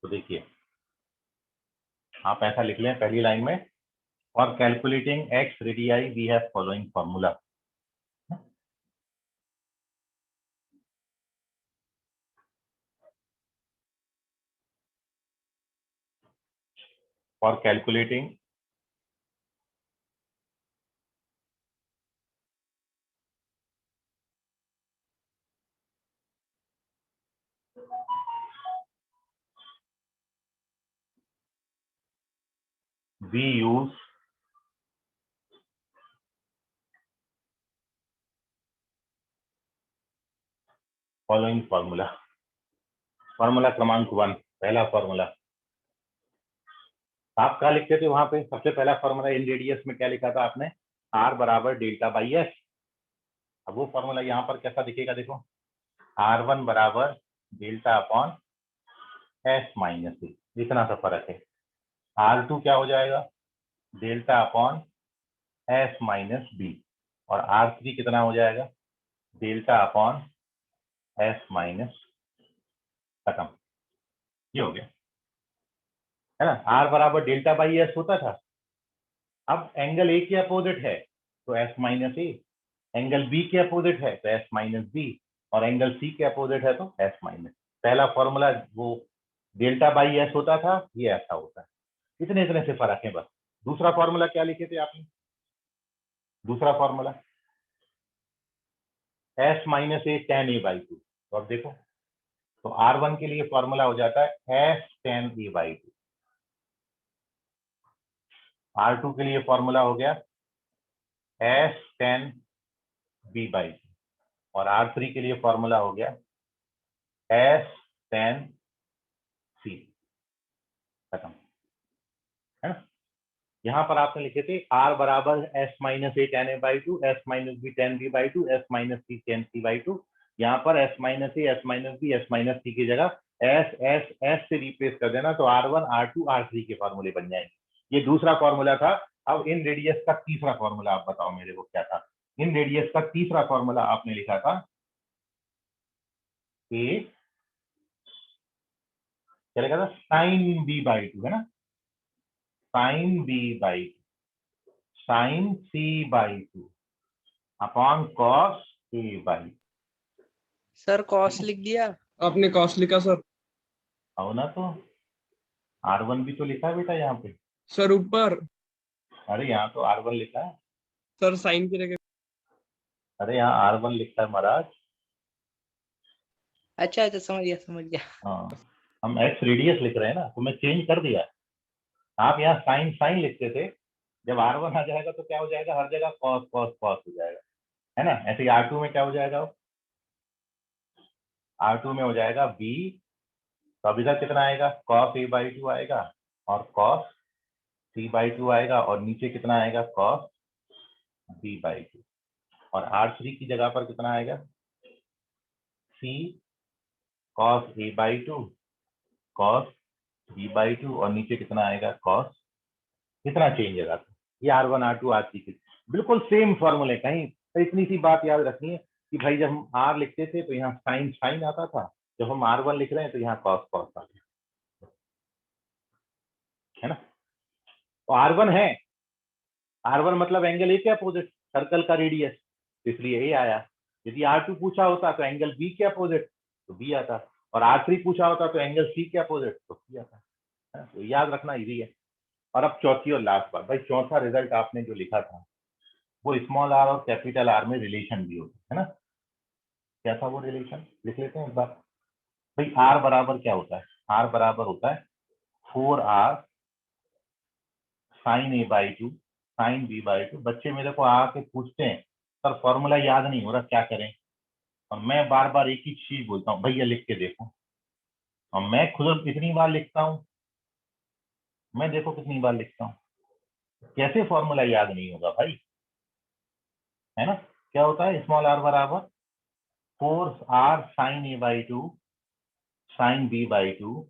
A: तो देखिए आप ऐसा लिख लें पहली लाइन में, for calculating ex radii we have following formula. For calculating we use following formula. Formula क्रमांक 1, पहला फॉर्मूला आप क्या लिखते थे वहां पे? सबसे पहला फॉर्मूला इन रेडियस में क्या लिखा था आपने? r बराबर डेल्टा बाई एस। अब वो फॉर्मूला यहाँ पर कैसा दिखेगा? देखो r1 बराबर delta upon s minus c, इतना सा फर्क है। r2 क्या हो जाएगा? Delta upon s minus b, और r3 कितना हो जाएगा? डेल्टा अपॉन एस माइनस, खत्म। ये हो गया है ना। r बराबर डेल्टा बाई एस होता था। अब एंगल ए के अपोजिट है तो एस माइनस ए, एंगल बी के अपोजिट है तो एस माइनस बी, और एंगल सी के अपोजिट है तो एस माइनस। पहला फॉर्मूला वो डेल्टा बाई एस होता था, ये ऐसा होता है। इतने इतने से फर्क है बस। दूसरा फॉर्मूला क्या लिखे थे आपने? दूसरा formula S minus A tan A by to. तो अब देखो, तो R1 के लिए फॉर्मूला हो जाता है s tan A by two. R2 के लिए फॉर्मूला हो गया s tan B by two, और R3 के लिए फॉर्मूला हो गया एस टेन सी, खत्म है ना। यहाँ पर आपने लिखे थे R बराबर S minus A tan A by two, S minus B tan B by two, S minus C tan C by two. यहाँ पर एस माइनस ए, S minus B, S minus C की जगह एस एस एस से replace कर देना, तो R1 R2 R3 के फॉर्मूले बन जाएंगे। ये दूसरा फॉर्मूला था। अब इन रेडियस का तीसरा फॉर्मूला आप बताओ मेरे को क्या था? इन रेडियस का तीसरा फॉर्मूला आपने लिखा था ए, क्या लिखा था? साइन बी बाई टू, है ना। Sine B by two sine C by two upon cos A by.
C: Sir cos लिख दिया।
G: आपने कॉस लिखा सर?
A: आओ ना, तो R1 भी तो लिखा है बेटा यहाँ पे।
G: सर ऊपर।
A: अरे यहाँ तो R1 लिखा है।
G: सर साइन की जगह।
A: अरे यहाँ R1 लिखा है महाराज।
C: अच्छा अच्छा, समझ गया।
A: हाँ, हम एक्स रेडियस लिख रहे हैं ना, तो मैं चेंज कर दिया। आप यहाँ साइन साइन लिखते थे, जब R1 आ जाएगा तो क्या हो जाएगा? हर जगह कॉस कॉस कॉस हो जाएगा, है ना। ऐसे ही R2 में क्या हो जाएगा? R2 में हो जाएगा B, तो अब इधर कितना आएगा? कॉस ए बाई टू आएगा, और कॉस सी बाई टू आएगा, और नीचे कितना आएगा? कॉस बी बाई टू, और R3 की जगह पर कितना आएगा? C cos A by two, cos B by two, और नीचे कितना आएगा? कॉस। इतना चेंज है। ये R1 R2 R3 की बिल्कुल सेम फॉर्मूले। कहीं तो इतनी सी बात याद रखनी है कि भाई जब हम R लिखते थे तो यहाँ साइन साइन आता था, जब हम R1 लिख रहे हैं तो यहाँ कॉस कॉस आता है ना। तो R1 है, R1 मतलब एंगल ए के अपोजिट, सर्कल का रेडियस, इसलिए ए आया। यदि R2 पूछा होता तो एंगल बी के अपोजिट, तो बी आता, और R3 पूछा होता तो एंगल सी के अपोजिट, तो सी आता है ना? तो याद रखना इजी है। और अब चौथी और लास्ट बात, भाई चौथा रिजल्ट आपने जो लिखा था वो स्मॉल आर और कैपिटल आर में रिलेशन भी होता है ना। क्या था वो रिलेशन? लिख लेते हैं एक बार। भाई आर बराबर क्या होता है? आर बराबर होता है 4R sine A by two sine B by two. बच्चे मेरे को आके पूछते हैं सर फॉर्मूला याद नहीं हो रहा, क्या करें? और मैं बार बार एक ही चीज बोलता हूँ, भैया लिख के देखो। और मैं खुद कितनी बार लिखता हूँ, मैं देखो कितनी बार लिखता हूँ। कैसे फॉर्मूला याद नहीं होगा भाई, है ना। क्या होता है? स्मॉल आर बराबर 4R sine A by two sine B by two.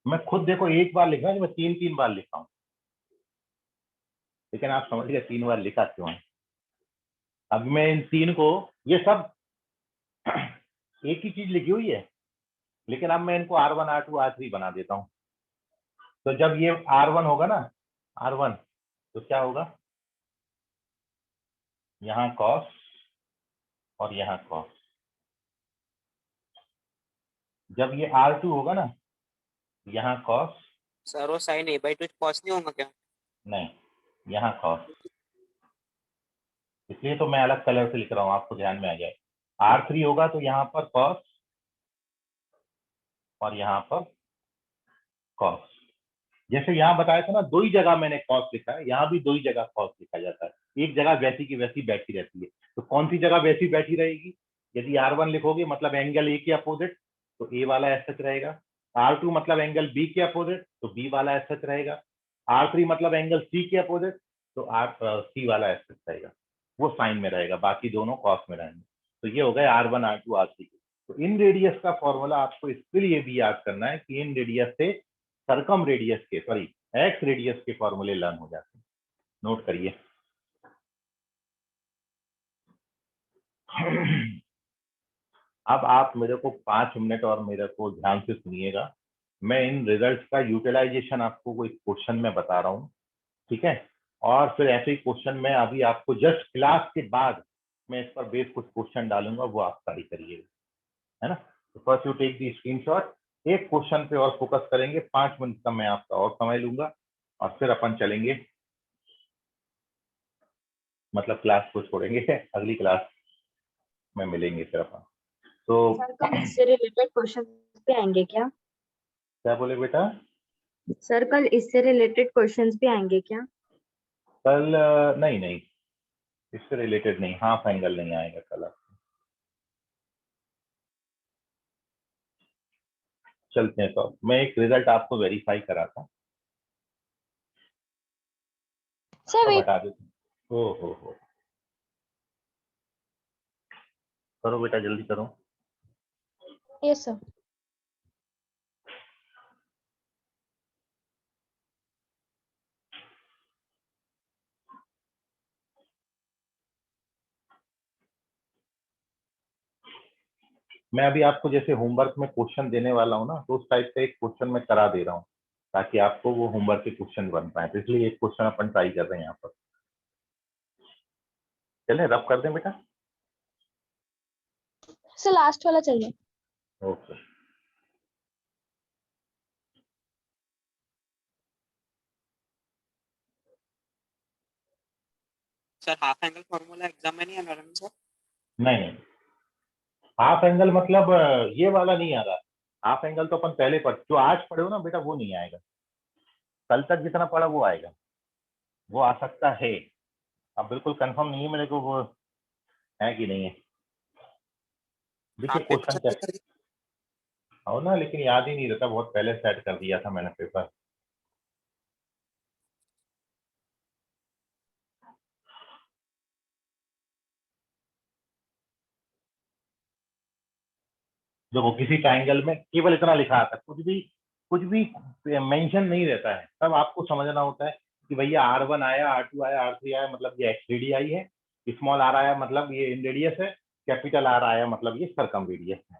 A: मैं खुद देखो एक बार लिख रहा हूँ, मैं तीन तीन बार लिखा हूँ, लेकिन आप समझ गए 3 बार लिखा क्यों है। अब मैं इन तीन को, ये सब एक ही चीज लिखी हुई है, लेकिन अब मैं इनको R1 R2 R3 बना देता हूँ। तो जब ये R1 होगा ना, R1, तो क्या होगा, यहाँ cos और यहाँ cos। जब ये R2 होगा ना, यहाँ cos,
D: सर वो sine A by two cos नहीं होगा क्या?
A: नहीं, यहाँ cos। इसलिए तो मैं अलग कलर से लिख रहा हूँ, आपको ध्यान में आ जाए। R3 होगा तो यहाँ पर cos और यहाँ पर cos। जैसे यहाँ बताया था ना, दो ही जगह मैंने cos लिखा है, यहाँ भी दो ही जगह cos लिखा जाता है। एक जगह वैसी की वैसी बैठी रहती है। तो कौन सी जगह वैसी बैठी रहेगी? यदि R1 लिखोगे मतलब एंगल ए के अपोजिट, तो ए वाला एज सच रहेगा। R2 मतलब एंगल बी के अपोजिट, तो बी वाला एज सच रहेगा। R3 मतलब एंगल सी के अपोजिट, तो सी वाला एज सच रहेगा। वो साइन में रहेगा, बाकी दोनों कॉस में रहेंगे। तो ये हो गए R1 R2 R3। तो इन रेडियस का फॉर्मूला आपको इसके लिए भी याद करना है कि इन रेडियस से सरकम रेडियस के, सॉरी, एक्स रेडियस के फॉर्मूले लर्न हो जाते हैं। नोट करिए। अब आप मेरे को 5 मिनट और मेरे को ध्यान से सुनिएगा। मैं इन रिजल्ट्स का यूटिलाइजेशन आपको कोई क्वेश्चन में बता रहा हूँ, ठीक है? और फिर ऐसे ही क्वेश्चन में अभी आपको जस्ट क्लास के बाद मैं इस पर बेस कुछ क्वेश्चन डालूंगा, वो आप स्टडी करिएगा, है ना? तो first you take the screenshot. एक क्वेश्चन पे और फोकस करेंगे, 5 मिनट का मैं आपका और समय लूंगा और फिर अपन चलेंगे, मतलब क्लास को छोड़ेंगे, अगली क्लास में मिलेंगे फिर अपन। तो
H: सर कल इससे रिलेटेड क्वेश्चन भी आएंगे क्या?
A: क्या बोले बेटा?
H: सर कल इससे रिलेटेड क्वेश्चंस भी आएंगे क्या?
A: कल नहीं नहीं, इससे रिलेटेड नहीं, हाफ एंगल नहीं आएगा कल आपको। चलते हैं। तो मैं एक रिजल्ट आपको वेरीफाई कराता हूँ,
H: सर
A: हटा देता हूँ। हो करो बेटा, जल्दी करो।
H: Yes sir.
A: मैं अभी आपको जैसे होमवर्क में क्वेश्चन देने वाला हूँ ना, तो उस टाइप का एक क्वेश्चन मैं करा दे रहा हूँ ताकि आपको वो होमवर्क के क्वेश्चन बन पाए। तो इसलिए एक क्वेश्चन अपन ट्राई कर रहे हैं यहाँ पर। चले रब कर दें बेटा?
H: सर लास्ट वाला चाहिए।
A: Okay.
D: Sir half angle formula exam में नहीं आना रहा सर?
A: नहीं, हाफ एंगल मतलब ये वाला नहीं आ रहा। हाफ एंगल तो अपन पहले पढ़, जो आज पढ़े हो ना बेटा, वो नहीं आएगा। कल तक जितना पढ़ा वो आएगा, वो आ सकता है। अब बिल्कुल कंफर्म नहीं है मेरे को वो है कि नहीं है। देखिए
D: हाफ पेपर
A: क्वेश्चन क्या
D: सबमिट कर दिया?
A: हो ना, लेकिन याद ही नहीं रहता, बहुत पहले सेट कर दिया था मैंने पेपर। देखो किसी ट्रायंगल में केवल इतना लिखा आता है, कुछ भी मेंशन नहीं रहता है। तब आपको समझना होता है कि भैया R1 आया, R2 आया, R3 आया, मतलब ये एक्स आई है। स्मॉल आर आया मतलब ये इन रेडियस है। कैपिटल आर आया मतलब ये सरकम रेडियस है।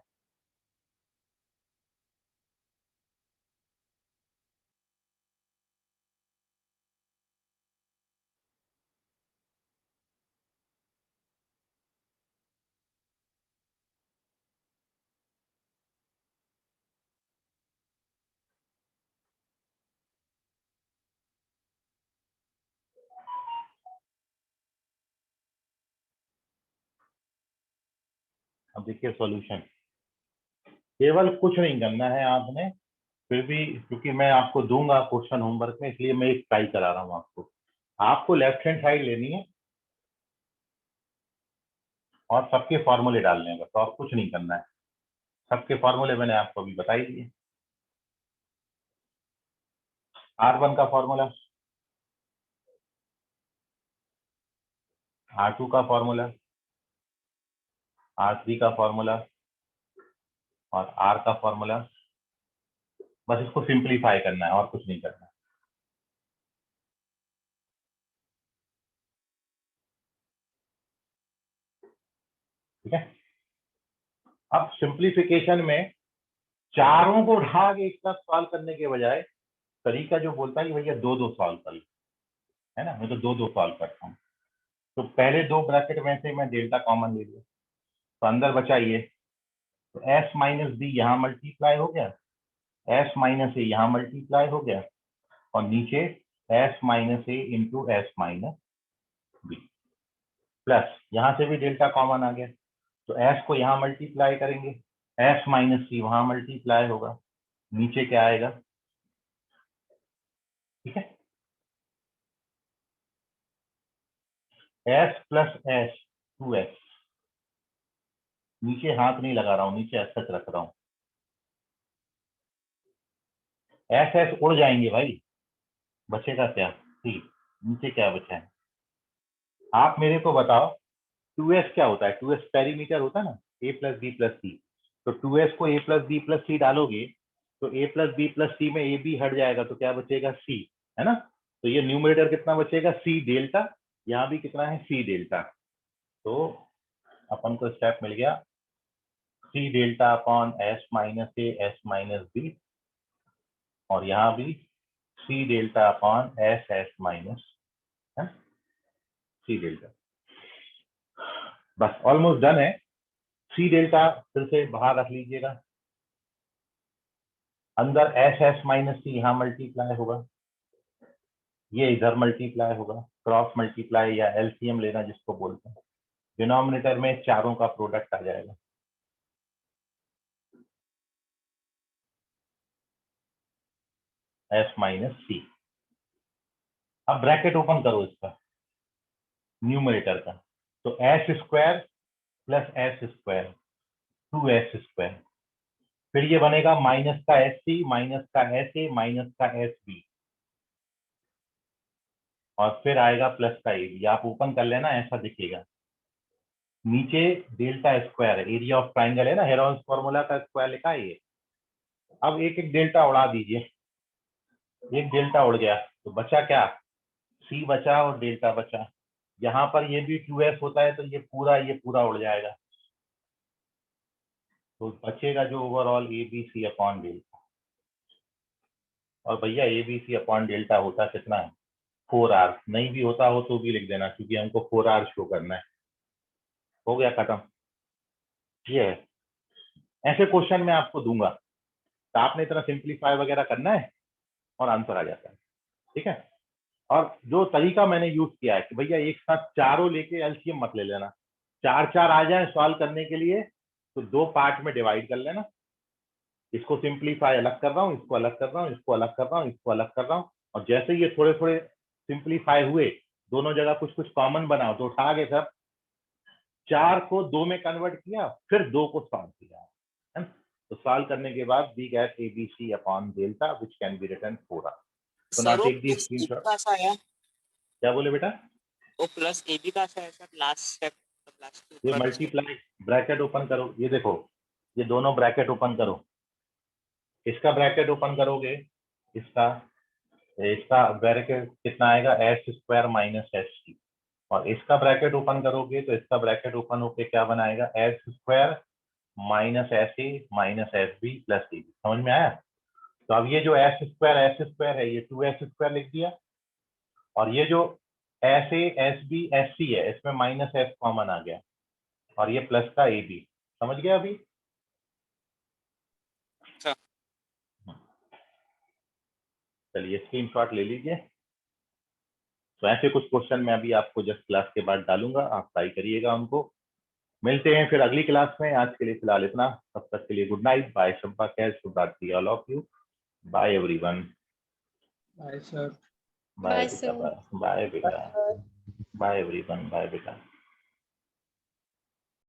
A: अब देखिए सॉल्यूशन, केवल कुछ नहीं करना है आपने, फिर भी क्योंकि मैं आपको दूंगा क्वेश्चन होमवर्क में, इसलिए मैं एक ट्राई करा रहा हूँ आपको। आपको लेफ्ट हैंड साइड लेनी है और सबके फॉर्मूले डालने हैं, बस और कुछ नहीं करना है। सबके फॉर्मूले मैंने आपको अभी बता ही दिए। R1 का फॉर्मूला, R2 का फॉर्मूला, R3 का फॉर्मूला और R का फॉर्मूला। बस इसको सिंप्लीफाई करना है और कुछ नहीं करना है। ठीक है? अब सिंप्लीफिकेशन में चारों को उठा के एक साथ सॉल्व करने के बजाय तरीका जो बोलता है कि भैया दो दो सॉल्व कर लो, है ना, मैं तो दो दो सॉल्व करता हूँ। तो पहले दो ब्रैकेट में से मैं डेल्टा कॉमन ले लिया, तो अंदर बचा ये, तो एस माइनस बी यहाँ मल्टीप्लाई हो गया, एस माइनस ए यहाँ मल्टीप्लाई हो गया, और नीचे S minus A into S minus B, plus यहाँ से भी डेल्टा कॉमन आ गया, तो एस को यहाँ मल्टीप्लाई करेंगे, एस माइनस सी वहां मल्टीप्लाई होगा, नीचे क्या आएगा, ठीक है, एस प्लस एस 2s, नीचे हाथ नहीं लगा रहा हूं, नीचे एस रख रहा हूं, एस एस उड़ जाएंगे भाई, बचेगा क्या, सी, नीचे क्या बचा है, आप मेरे को बताओ 2s क्या होता है, 2s पेरीमीटर होता है ना, a प्लस बी प्लस सी, तो 2s को a प्लस बी प्लस सी डालोगे तो a प्लस बी प्लस सी में a b हट जाएगा, तो क्या बचेगा c, है ना, तो ये न्यूमरेटर कितना बचेगा c डेल्टा, यहाँ भी कितना है c डेल्टा, तो अपन को स्टेप मिल गया c delta upon s minus A S minus b, और यहाँ भी c delta upon s S minus c delta, बस ऑलमोस्ट डन है। सी डेल्टा फिर से बाहर रख लीजिएगा, अंदर एस एस माइनस सी यहाँ मल्टीप्लाई होगा, ये इधर मल्टीप्लाई होगा, क्रॉस मल्टीप्लाई या एलसीएम लेना जिसको बोलते हैं, डिनोमिनेटर में चारों का प्रोडक्ट आ जाएगा, एस माइनस सी। अब ब्रैकेट ओपन करो इसका न्यूमरेटर का, तो S square plus S square 2s square, फिर ये बनेगा माइनस का एस सी माइनस का एस ए माइनस का एस बी, और फिर आएगा प्लस का ए बी, आप ओपन कर लेना ऐसा दिखेगा, नीचे डेल्टा स्क्वायर है, एरिया ऑफ ट्राइंगल है ना, हेरोन्स फॉर्मूला का स्क्वायर लिखा है ये। अब एक एक डेल्टा उड़ा दीजिए, एक डेल्टा उड़ गया तो बचा क्या, सी बचा और डेल्टा बचा, यहाँ पर ये भी 2s होता है तो ये पूरा उड़ जाएगा, तो बचेगा जो overall a B c upon delta, और भैया a B c upon delta होता कितना है 4r, नहीं भी होता हो तो भी लिख देना क्योंकि हमको 4r शो करना है, हो गया खत्म। ये है, ऐसे क्वेश्चन मैं आपको दूंगा तो आपने इतना सिंप्लीफाई वगैरह करना है और आंसर आ जाता है, ठीक है। और जो तरीका मैंने यूज किया है कि भैया एक साथ चारों लेके एलसीएम मत ले लेना, चार चार आ जाए सॉल्व करने के लिए तो दो पार्ट में डिवाइड कर लेना, इसको सिंप्लीफाई अलग कर रहा हूँ, इसको अलग कर रहा हूँ, इसको अलग कर रहा हूँ, इसको अलग कर रहा हूँ, और जैसे ये थोड़े थोड़े सिंप्लीफाई हुए, दोनों जगह कुछ कुछ कॉमन बनाओ, तो उठा के सब चार को दो में कन्वर्ट किया, फिर दो को सॉल्व किया, है ना, तो सॉल्व करने के बाद we get ABC upon delta which can be written 4r। तो नाउ टेक दी स्क्रीनशॉट। क्या बोले बेटा,
D: वो प्लस ए बी का है सर, लास्ट स्टेप
A: ये मल्टीप्लाई, ब्रैकेट ओपन करो, ये देखो ये दोनों ब्रैकेट ओपन करो, इसका ब्रैकेट ओपन करोगे, इसका ब्रैकेट कितना आएगा S square minus S T, और इसका ब्रैकेट ओपन करोगे तो इसका ब्रैकेट ओपन होके क्या बनाएगा s square minus s a minus s b plus a b, समझ में आया। तो अब ये जो एस स्क्वायर है ये 2s स्क्वायर लिख दिया, और ये जो s a s b s c है इसमें माइनस एस कॉमन आ गया, और ये प्लस का ए बी, समझ गया अभी। चलिए स्क्रीनशॉट ले लीजिए। तो ऐसे कुछ क्वेश्चन मैं अभी आपको जस्ट क्लास के बाद डालूंगा, आप ट्राई करिएगा उनको। मिलते हैं फिर अगली क्लास में, आज के लिए फिलहाल इतना, तब तक के लिए गुड नाइट, बाय, शंपा कैश, शुभ रात्रि all of you, bye everyone,
G: bye sir.
A: Bye बेटा, बाय बेटा, बाय एवरीवन, बाय बेटा।